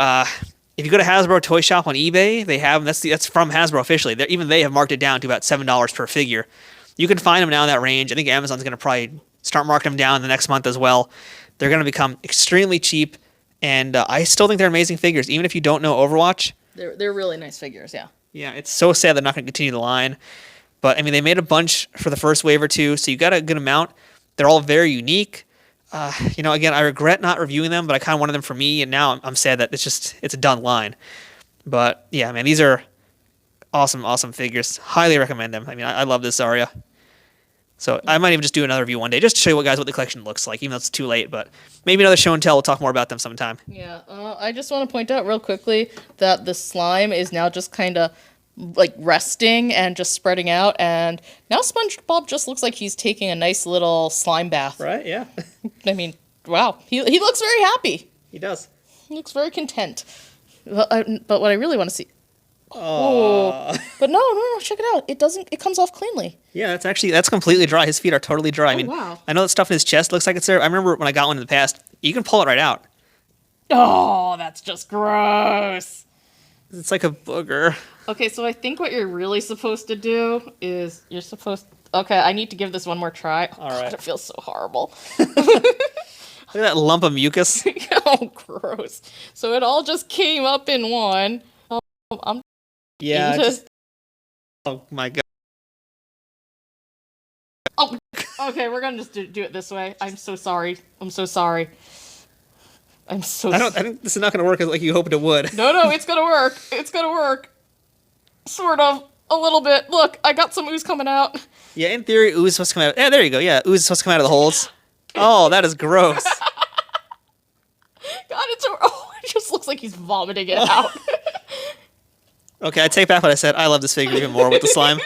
if you go to Hasbro Toy Shop on eBay, they have them. That's from Hasbro officially. Even they have marked it down to about $7 per figure. You can find them now in that range. I think Amazon's going to probably start marking them down the next month as well. They're going to become extremely cheap, and I still think they're amazing figures, even if you don't know Overwatch. They're really nice figures, yeah. Yeah, it's so sad they're not going to continue the line. But, I mean, they made a bunch for the first wave or two, so you got a good amount. They're all very unique. Again, I regret not reviewing them, but I kind of wanted them for me, and now I'm sad that it's a done line. But, yeah, man, these are awesome, awesome figures. Highly recommend them. I mean, I love this Zarya. So I might even just do another review one day, just to show you guys what the collection looks like, even though it's too late. But maybe another show and tell. We'll talk more about them sometime. Yeah, I just want to point out real quickly that the slime is now just kind of like resting and just spreading out, and now SpongeBob just looks like he's taking a nice little slime bath. Right? Yeah. I mean, wow, he looks very happy. He does. He looks very content. But what I really want to see. Oh. But no, check it out. It comes off cleanly. Yeah, that's completely dry. His feet are totally dry. I mean, wow. I know that stuff in his chest looks like it's there. I remember when I got one in the past, you can pull it right out. Oh, that's just gross. It's like a booger. Okay, so I think what you're really supposed to do is okay, I need to give this one more try. Oh, All right. God, it feels so horrible. Look at that lump of mucus. Oh, gross. So it all just came up in one. I'm Yeah. just... Oh my God. Oh, okay, we're gonna just do it this way. I'm so sorry. I think this is not gonna work like you hoped it would. No, it's gonna work. It's gonna work. Sort of. A little bit. Look, I got some ooze coming out. Yeah, in theory, ooze is supposed to come out. Yeah, there you go. Yeah, ooze is supposed to come out of the holes. Oh, that is gross. God, it just looks like he's vomiting it out. Okay, I take back what I said. I love this figure even more with the slime.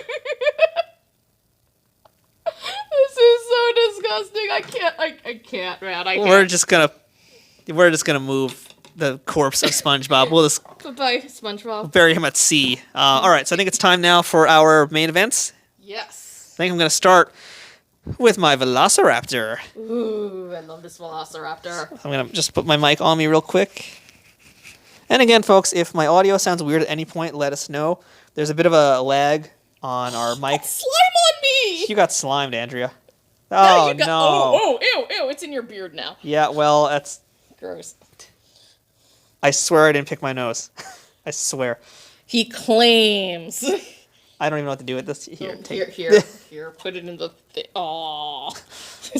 This is so disgusting. I can't, man. I can't. We're just gonna move the corpse of SpongeBob. We'll just Bye, SpongeBob. bury him at sea. All right, so I think it's time now for our main events. Yes. I think I'm gonna start with my Velociraptor. Ooh, I love this Velociraptor. I'm gonna just put my mic on me real quick. And again, folks, if my audio sounds weird at any point, let us know. There's a bit of a lag on our mic. Slime on me! You got slimed, Andrea. Yeah, Oh, you got, no. Ew, it's in your beard now. Yeah, well, that's... Gross. I swear I didn't pick my nose. I swear. He claims. I don't even know what to do with this. Here, Oh, take. here. Put it in the thing. Oh, All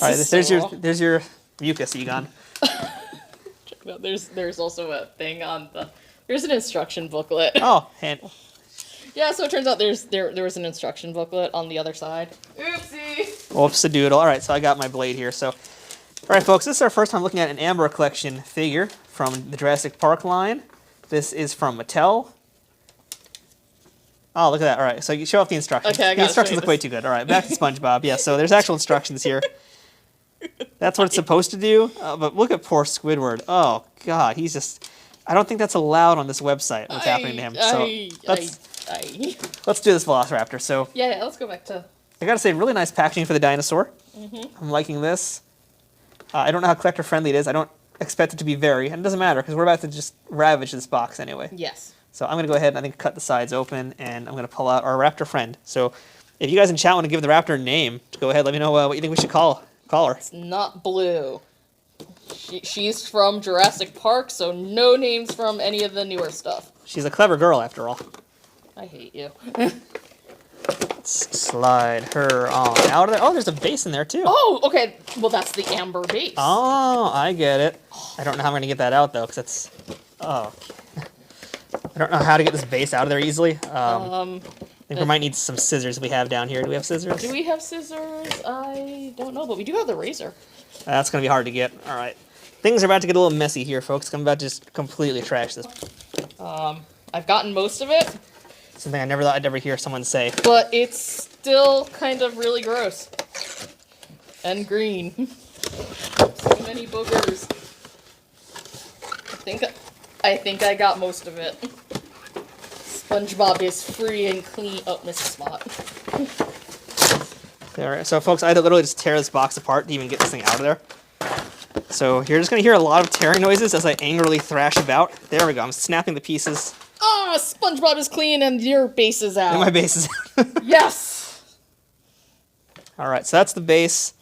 right, there's your mucus, Egon. No, there's also a thing on the. There's an instruction booklet. Oh, and Yeah, so it turns out there was an instruction booklet on the other side. Oopsie. whoops-a-doodle. All right, so I got my blade here. So, all right, folks, this is our first time looking at an Amber collection figure from the Jurassic Park line. This is from Mattel. Oh, look at that. All right, so you show off the instructions. Okay, I got the instructions look way too good. All right, back to SpongeBob. Yeah, so there's actual instructions here. That's what it's supposed to do. But look at poor Squidward. Oh, God, he's just... I don't think that's allowed on this website, what's happening to him. So let's do this Velociraptor. So yeah, let's go back to... I gotta say, really nice packaging for the dinosaur. I'm liking this. I don't know how collector friendly it is. I don't expect it to be very, and it doesn't matter because we're about to just ravage this box anyway. Yes. So I'm gonna go ahead and I think cut the sides open, and I'm gonna pull out our raptor friend. So if you guys in chat want to give the raptor a name, go ahead. Let me know what you think we should call her. It's not Blue. She's from Jurassic Park, so no names from any of the newer stuff. She's a clever girl after all. I hate you. Let's slide her on out of there. Oh, there's a base in there too. Oh, okay. Well, that's the Amber base. Oh, I get it. I don't know how I'm gonna get that out though, because it's. Oh. I don't know how to get this base out of there easily. I think we might need some scissors we have down here. Do we have scissors? Do we have scissors? I don't know, but we do have the razor. That's going to be hard to get. All right. Things are about to get a little messy here, folks. I'm about to just completely trash this. I've gotten most of it. Something I never thought I'd ever hear someone say. But it's still kind of really gross. And green. So many boogers. I think I got most of it. SpongeBob is free and clean. Oh, missed a spot. All right, so folks, I had to literally just tear this box apart to even get this thing out of there. So you're just going to hear a lot of tearing noises as I angrily thrash about. There we go. I'm snapping the pieces. Ah, SpongeBob is clean and your base is out. And my base is out. Yes! All right, so that's the base.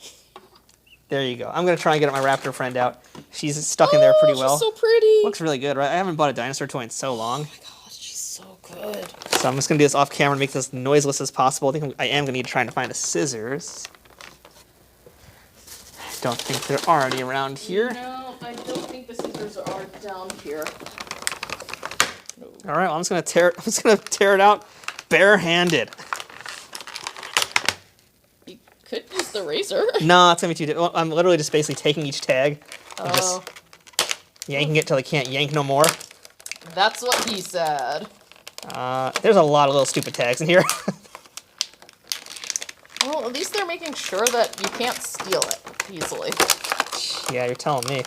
There you go. I'm going to try and get my raptor friend out. She's stuck in there pretty well. She's so pretty. Looks really good, right? I haven't bought a dinosaur toy in so long. Oh my god, she's so good. So I'm just going to do this off camera and make this noiseless as possible. I think I am going to need to try and find the scissors. Don't think there are any around here. No, I don't think the scissors are down here. No. All right, well, I'm just going to tear it out barehanded. You could use the razor. No, it's going to be too difficult. I'm literally just basically taking each tag and just yanking it till I can't yank no more. That's what he said. There's a lot of little stupid tags in here. Well, at least they're making sure that you can't steal it easily. Yeah, you're telling me.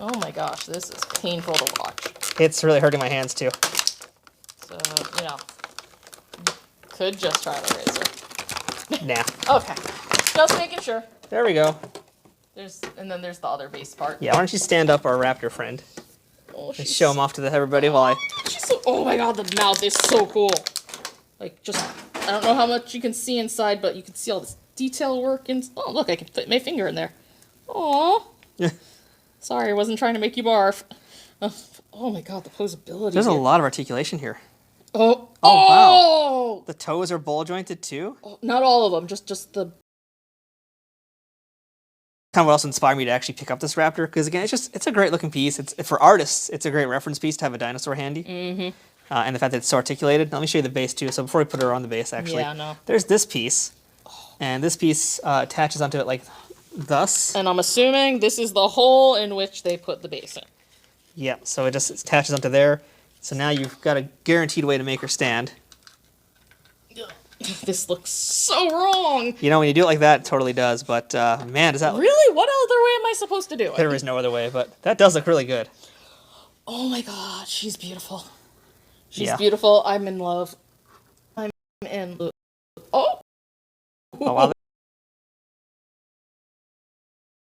Oh my gosh, this is painful to watch. It's really hurting my hands too. So, could just try the razor. Nah. Okay, just making sure. There we go. And then there's the other base part. Yeah, why don't you stand up our raptor friend Oh, and show him off to everybody while I... She's so, oh my god, the mouth is so cool. Like, just, I don't know how much you can see inside, but you can see all this detail work. Oh, look, I can put my finger in there. Aww. Sorry, I wasn't trying to make you barf. Oh my god, the posability. There's a here. lot of articulation here. Oh. Oh, wow. The toes are ball jointed too? Oh, not all of them, just the... Kind of what else inspired me to actually pick up this raptor, because again, it's a great looking piece. It's for artists, it's a great reference piece to have a dinosaur handy. Mm-hmm. And the fact that it's so articulated. Let me show you the base too. So before we put her on the base, actually, yeah, no. There's this piece, and this piece attaches onto it like thus. And I'm assuming this is the hole in which they put the base in. Yeah, so it just attaches onto there. So now you've got a guaranteed way to make her stand. This looks so wrong. You know, when you do it like that, it totally does. But man, does that Really? What other way am I supposed to do it? There is no other way, but that does look really good. Oh my god, she's beautiful. She's Yeah. beautiful. I'm in love. I'm in love. Oh! Oh, wow.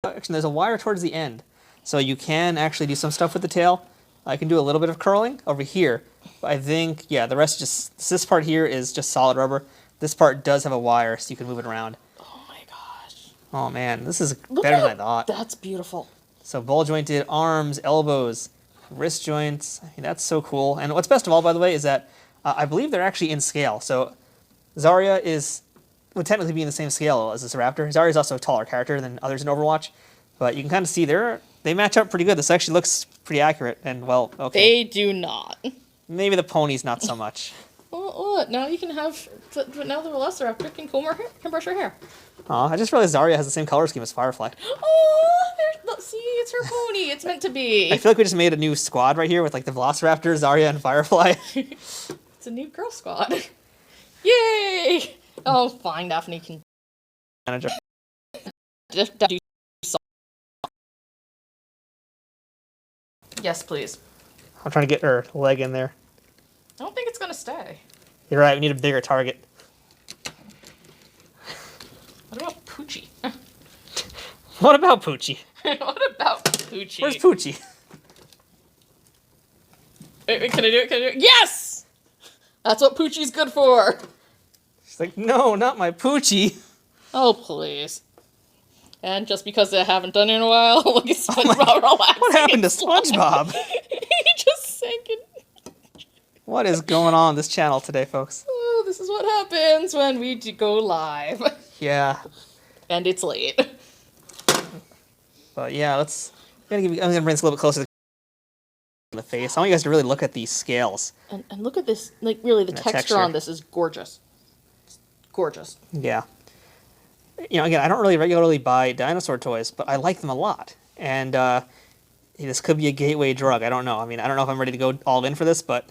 Actually, there's a wire towards the end, so you can actually do some stuff with the tail. I can do a little bit of curling over here. But I think, yeah, the rest just, this part here is just solid rubber. This part does have a wire, so you can move it around. Oh my gosh. Oh man, this is better than I thought. That's beautiful. So ball jointed arms, elbows, wrist joints. I mean, that's so cool. And what's best of all, by the way, is that I believe they're actually in scale. So Zarya would technically be in the same scale as this Raptor. Zarya is also a taller character than others in Overwatch, but you can kind of see they match up pretty good. This actually looks pretty accurate, and well, okay. They do not. Maybe the ponies not so much. Well, now you can have, but now the Velociraptor can comb her hair, can brush her hair. Oh, I just realized Zarya has the same color scheme as Firefly. Oh, see, it's her pony. It's meant to be. I feel like we just made a new squad right here with like the Velociraptor, Zarya, and Firefly. It's a new girl squad. Yay! Oh, fine, Daphne can Manager. do something. Yes, please. I'm trying to get her leg in there. I don't think it's gonna stay. You're right, we need a bigger target. What about Poochie? What about Poochie? What about Poochie? Where's Poochie? Wait, can I do it? Can I do it? Yes! That's what Poochie's good for. She's like, no, not my Poochie. Oh, please. And just because I haven't done it in a while, look at SpongeBob relaxing. What happened to SpongeBob? He just sank in. What is going on this channel today, folks? Oh, this is what happens when we go live. Yeah. And it's late. But yeah, I'm gonna bring this a little bit closer to the face. I want you guys to really look at these scales. And look at this. Like, really, the texture on this is gorgeous. It's gorgeous. Yeah. You know, again, I don't really regularly buy dinosaur toys, but I like them a lot. And this could be a gateway drug. I don't know. I mean, I don't know if I'm ready to go all in for this, but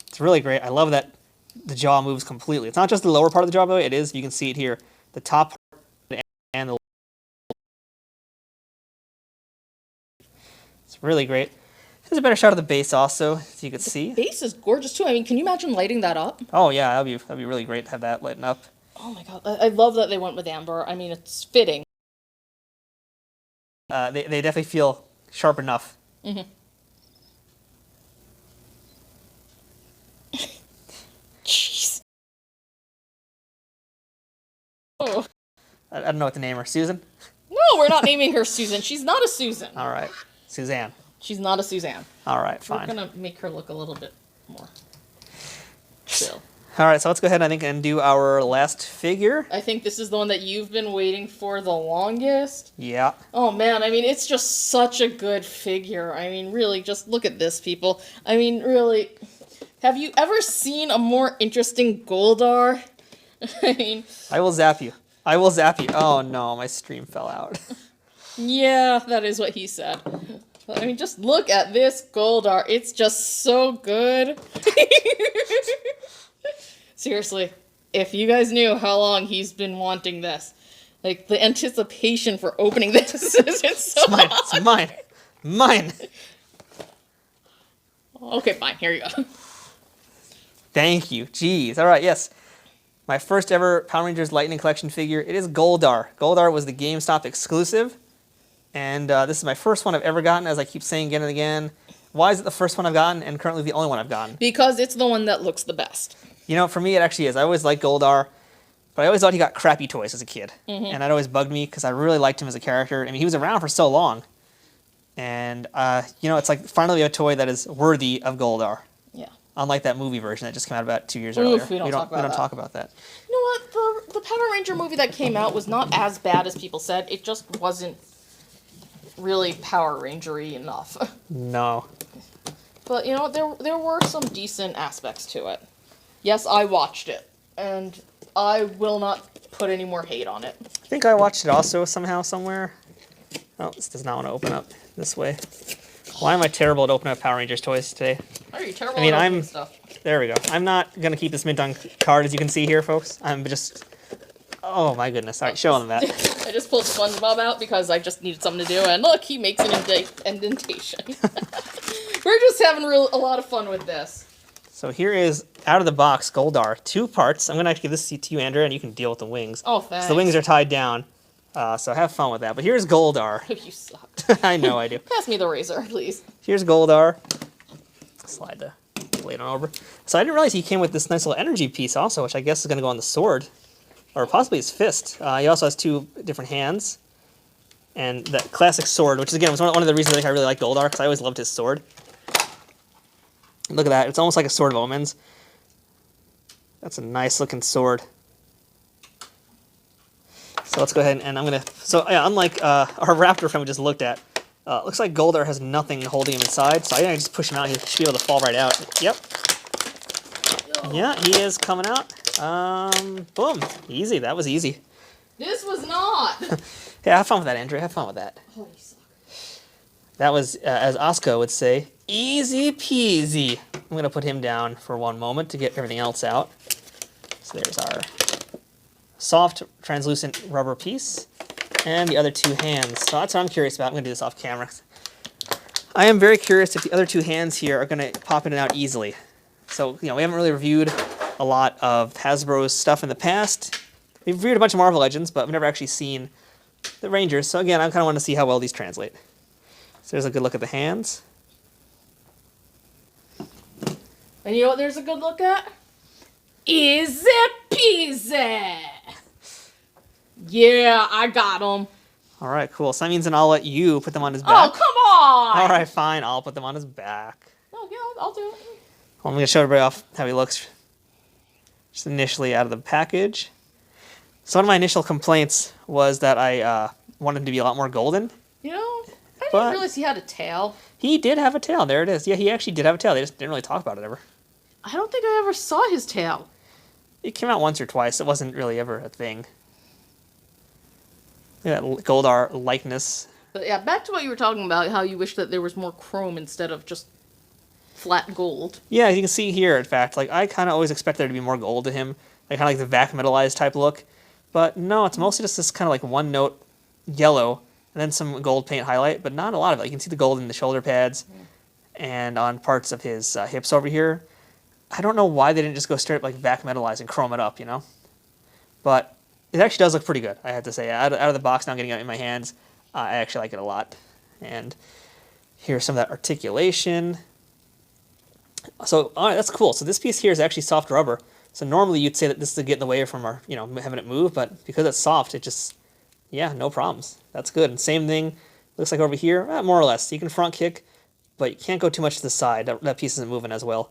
it's really great. I love that the jaw moves completely. It's not just the lower part of the jaw, by the way. It is. You can see it here. The top part and the... It's really great. There's a better shot of the base also, as you can see. The base is gorgeous, too. I mean, can you imagine lighting that up? Oh, yeah. That'd be really great to have that lighting up. Oh, my God. I love that they went with Amber. I mean, it's fitting. They definitely feel sharp enough. Mm-hmm. Jeez. Oh. I don't know what to name her. Susan? No, we're not naming her Susan. She's not a Susan. All right. Suzanne. She's not a Suzanne. All right, fine. We're going to make her look a little bit more chill. All right, so let's go ahead, I think, and do our last figure. I think this is the one that you've been waiting for the longest. Yeah. Oh, man. I mean, it's just such a good figure. I mean, really, just look at this, people. I mean, really, have you ever seen a more interesting Goldar? I mean... I will zap you. I will zap you. Oh, no, my stream fell out. Yeah, that is what he said. I mean, just look at this Goldar. It's just so good. Seriously, if you guys knew how long he's been wanting this, like, the anticipation for opening this is so It's mine. Mine. Okay, fine. Here you go. Thank you. Jeez. All right, yes. My first ever Power Rangers Lightning Collection figure. It is Goldar. Goldar was the GameStop exclusive. And this is my first one I've ever gotten, as I keep saying again and again. Why is it the first one I've gotten and currently the only one I've gotten? Because it's the one that looks the best. You know, for me, it actually is. I always liked Goldar, but I always thought he got crappy toys as a kid. Mm-hmm. And that always bugged me because I really liked him as a character. I mean, he was around for so long. And, you know, it's like finally a toy that is worthy of Goldar. Yeah. Unlike that movie version that just came out about 2 years earlier. We don't talk about that. You know what? The Power Ranger movie that came out was not as bad as people said. It just wasn't really Power Ranger-y enough. No. But, you know, there were some decent aspects to it. Yes, I watched it, and I will not put any more hate on it. I think I watched it also somehow, somewhere. Oh, this does not want to open up this way. Why am I terrible at opening up Power Rangers toys today? Are you terrible I mean, at opening stuff? There we go. I'm not going to keep this mint on card, as you can see here, folks. I'm just... Oh, my goodness. All right, show them that. I just pulled SpongeBob out because I just needed something to do, and look, he makes an indentation. We're just having a lot of fun with this. So here is, out of the box, Goldar. 2 parts. I'm going to actually give this to you, Andrea, and you can deal with the wings. Oh, thanks. So the wings are tied down, so have fun with that. But here's Goldar. You suck. I know I do. Pass me the razor, please. Here's Goldar. Slide the blade on over. So I didn't realize he came with this nice little energy piece also, which I guess is going to go on the sword. Or possibly his fist. He also has 2 different hands. And that classic sword, which again was one of the reasons I really like Goldar, because I always loved his sword. Look at that. It's almost like a Sword of Omens. That's a nice looking sword. So let's go ahead and I'm gonna. So yeah, unlike our raptor friend we just looked at, looks like Goldar has nothing holding him inside. So I think I just push him out. He should be able to fall right out. Yep. Yeah, he is coming out. Boom. Easy. That was easy. This was not. Yeah, have fun with that, Andrea. Have fun with that. Oh, you suck. That was, as Oscar would say, easy peasy. I'm going to put him down for one moment to get everything else out. So there's our soft, translucent rubber piece and the other two hands. So that's what I'm curious about. I'm going to do this off camera. I am very curious if the other two hands here are going to pop in and out easily. So, we haven't really reviewed a lot of Hasbro's stuff in the past. We've reviewed a bunch of Marvel Legends, but I've never actually seen the Rangers. So again, I kind of want to see how well these translate. So there's a good look at the hands. And you know what there's a good look at? Easy peasy. Yeah, I got him. All right, cool. So that means then I'll let you put them on his back. Oh, come on! All right, fine. I'll put them on his back. Oh, yeah, I'll do it. Well, I'm going to show everybody off how he looks just initially out of the package. So one of my initial complaints was that I wanted him to be a lot more golden. You know, I didn't realize he had a tail. He did have a tail. There it is. Yeah, he actually did have a tail. They just didn't really talk about it ever. I don't think I ever saw his tail. It came out once or twice. It wasn't really ever a thing. Yeah, Goldar likeness. But yeah, back to what you were talking about, how you wish that there was more chrome instead of just flat gold. Yeah, you can see here, in fact, like I kind of always expect there to be more gold to him. Like kind of like the vac metallized type look. But no, it's mostly just this kind of like one note yellow and then some gold paint highlight, but not a lot of it. You can see the gold in the shoulder pads and on parts of his hips over here. I don't know why they didn't just go straight up like vac metalize and chrome it up, But it actually does look pretty good, I have to say. Out of the box now, getting it in my hands, I actually like it a lot. And here's some of that articulation. So, all right, that's cool. So this piece here is actually soft rubber. So normally you'd say that this is to get in the way from our, having it move, but because it's soft, it just, no problems. That's good. And same thing, looks like over here, more or less. You can front kick, but you can't go too much to the side. That piece isn't moving as well.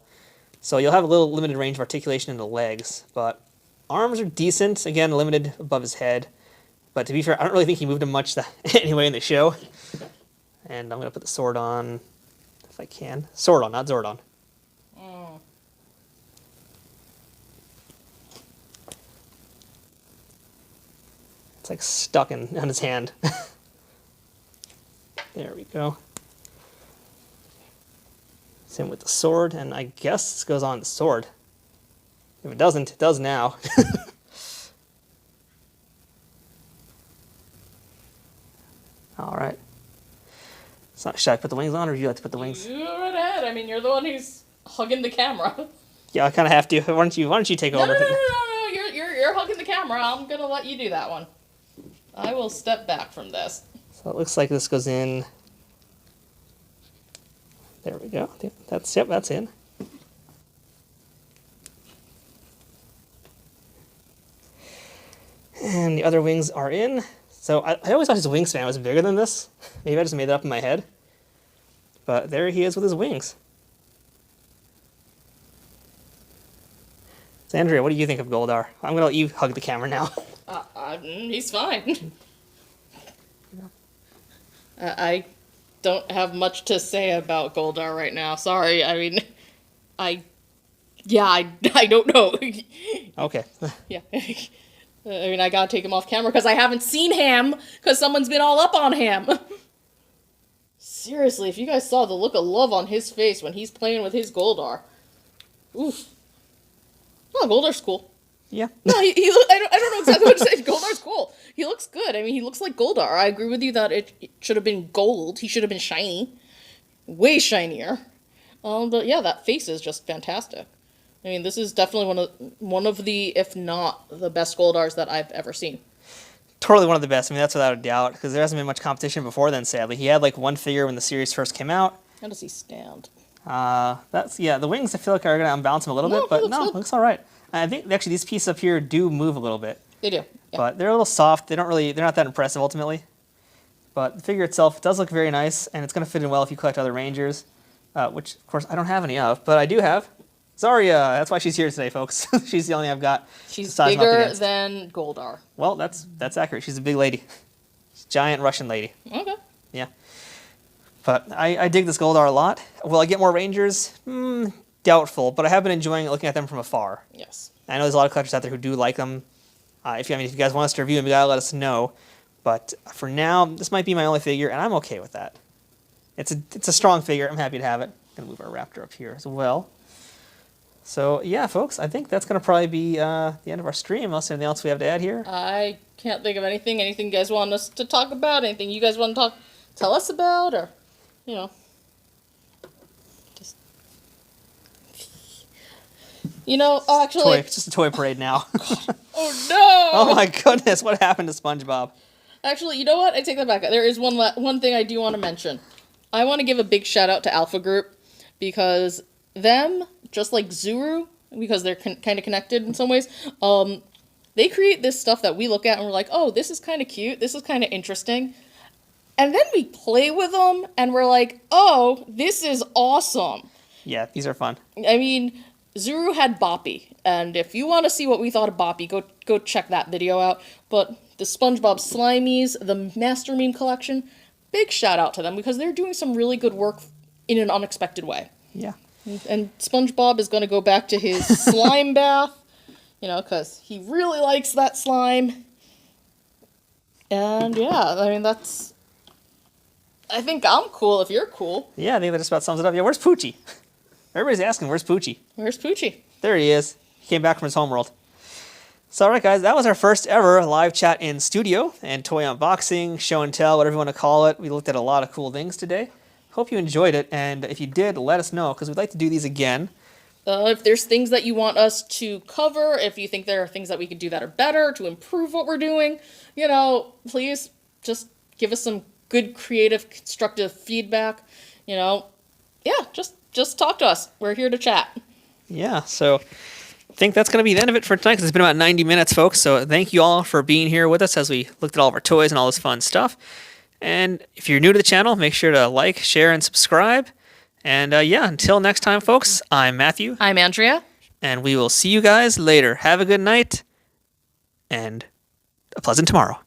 So you'll have a little limited range of articulation in the legs, but arms are decent. Again, limited above his head. But to be fair, I don't really think he moved him much anyway in the show. And I'm going to put the sword on, if I can. Sword on, not Zordon. It's like stuck on his hand. There we go. Same with the sword, and I guess this goes on the sword. If it doesn't, it does now. All right. So, should I put the wings on, or would you like to put the wings? You go right ahead. I mean, you're the one who's hugging the camera. Yeah, I kind of have to. Why don't you take over? No. You're hugging the camera. I'm gonna let you do that one. I will step back from this. So it looks like this goes in. There we go. That's in. And the other wings are in. So I always thought his wingspan was bigger than this. Maybe I just made that up in my head. But there he is with his wings. So Andrea, what do you think of Goldar? I'm going to let you hug the camera now. He's fine. I don't have much to say about Goldar right now. Sorry. I mean, I don't know. Okay. Yeah. I mean, I gotta take him off camera because I haven't seen him because someone's been all up on him. Seriously, if you guys saw the look of love on his face when he's playing with his Goldar. Oof. Oh, Goldar's cool. Yeah. No, I don't know exactly what to say. Goldar's cool. He looks good. I mean, he looks like Goldar. I agree with you that it should have been gold. He should have been shiny. Way shinier. But yeah, that face is just fantastic. I mean, this is definitely one of the, if not the best Goldars that I've ever seen. Totally one of the best. I mean, that's without a doubt, because there hasn't been much competition before then, sadly. He had like one figure when the series first came out. How does he stand? The wings I feel like are going to unbalance him a little bit, but no, it looks all right. I think actually these pieces up here do move a little bit. They do. Yeah. But they're a little soft. They're not that impressive ultimately. But the figure itself does look very nice, and it's going to fit in well if you collect other Rangers, which of course I don't have any of, but I do have Zarya, that's why she's here today, folks. She's the only I've got. She's size them up bigger against. than Goldar. Well, that's accurate. She's a big lady. Giant Russian lady. Okay. Yeah. But I dig this Goldar a lot. Will I get more Rangers? Doubtful, but I have been enjoying looking at them from afar. Yes. I know there's a lot of collectors out there who do like them. If you guys want us to review them, you gotta let us know. But for now, this might be my only figure, and I'm okay with that. It's a strong figure. I'm happy to have it. Gonna move our Raptor up here as well. So yeah, folks, I think that's gonna probably be the end of our stream. Unless there's anything else we have to add here. I can't think of anything. Anything you guys want us to talk about? Anything you guys want to tell us about, or just actually. It's just a toy parade now. Oh no! Oh my goodness, what happened to SpongeBob? Actually, you know what? I take that back. There is one thing I do want to mention. I want to give a big shout out to Alpha Group, because them, just like Zuru, because they're kind of connected in some ways, they create this stuff that we look at and we're like, oh, this is kind of cute, this is kind of interesting. And then we play with them and we're like, oh, this is awesome. Yeah, these are fun. I mean, Zuru had Boppy, and if you want to see what we thought of Boppy, go check that video out. But the SpongeBob Slimies, the Master Meme Collection, big shout out to them, because they're doing some really good work in an unexpected way. Yeah. And SpongeBob is going to go back to his slime bath, because he really likes that slime. And yeah, I mean, I think I'm cool if you're cool. Yeah, I think that just about sums it up. Yeah, where's Poochie? Everybody's asking, where's Poochie? Where's Poochie? There he is. He came back from his homeworld. So, alright guys, that was our first ever live chat in studio and toy unboxing, show and tell, whatever you want to call it. We looked at a lot of cool things today. Hope you enjoyed it, and if you did, let us know, because we'd like to do these again. If there's things that you want us to cover, if you think there are things that we could do that are better to improve what we're doing, please just give us some good, creative, constructive feedback. Yeah, just talk to us. We're here to chat. Yeah, so I think that's going to be the end of it for tonight, because it's been about 90 minutes, folks. So thank you all for being here with us as we looked at all of our toys and all this fun stuff. And if you're new to the channel, make sure to like, share, and subscribe. And until next time, folks, I'm Matthew. I'm Andrea. And we will see you guys later. Have a good night and a pleasant tomorrow.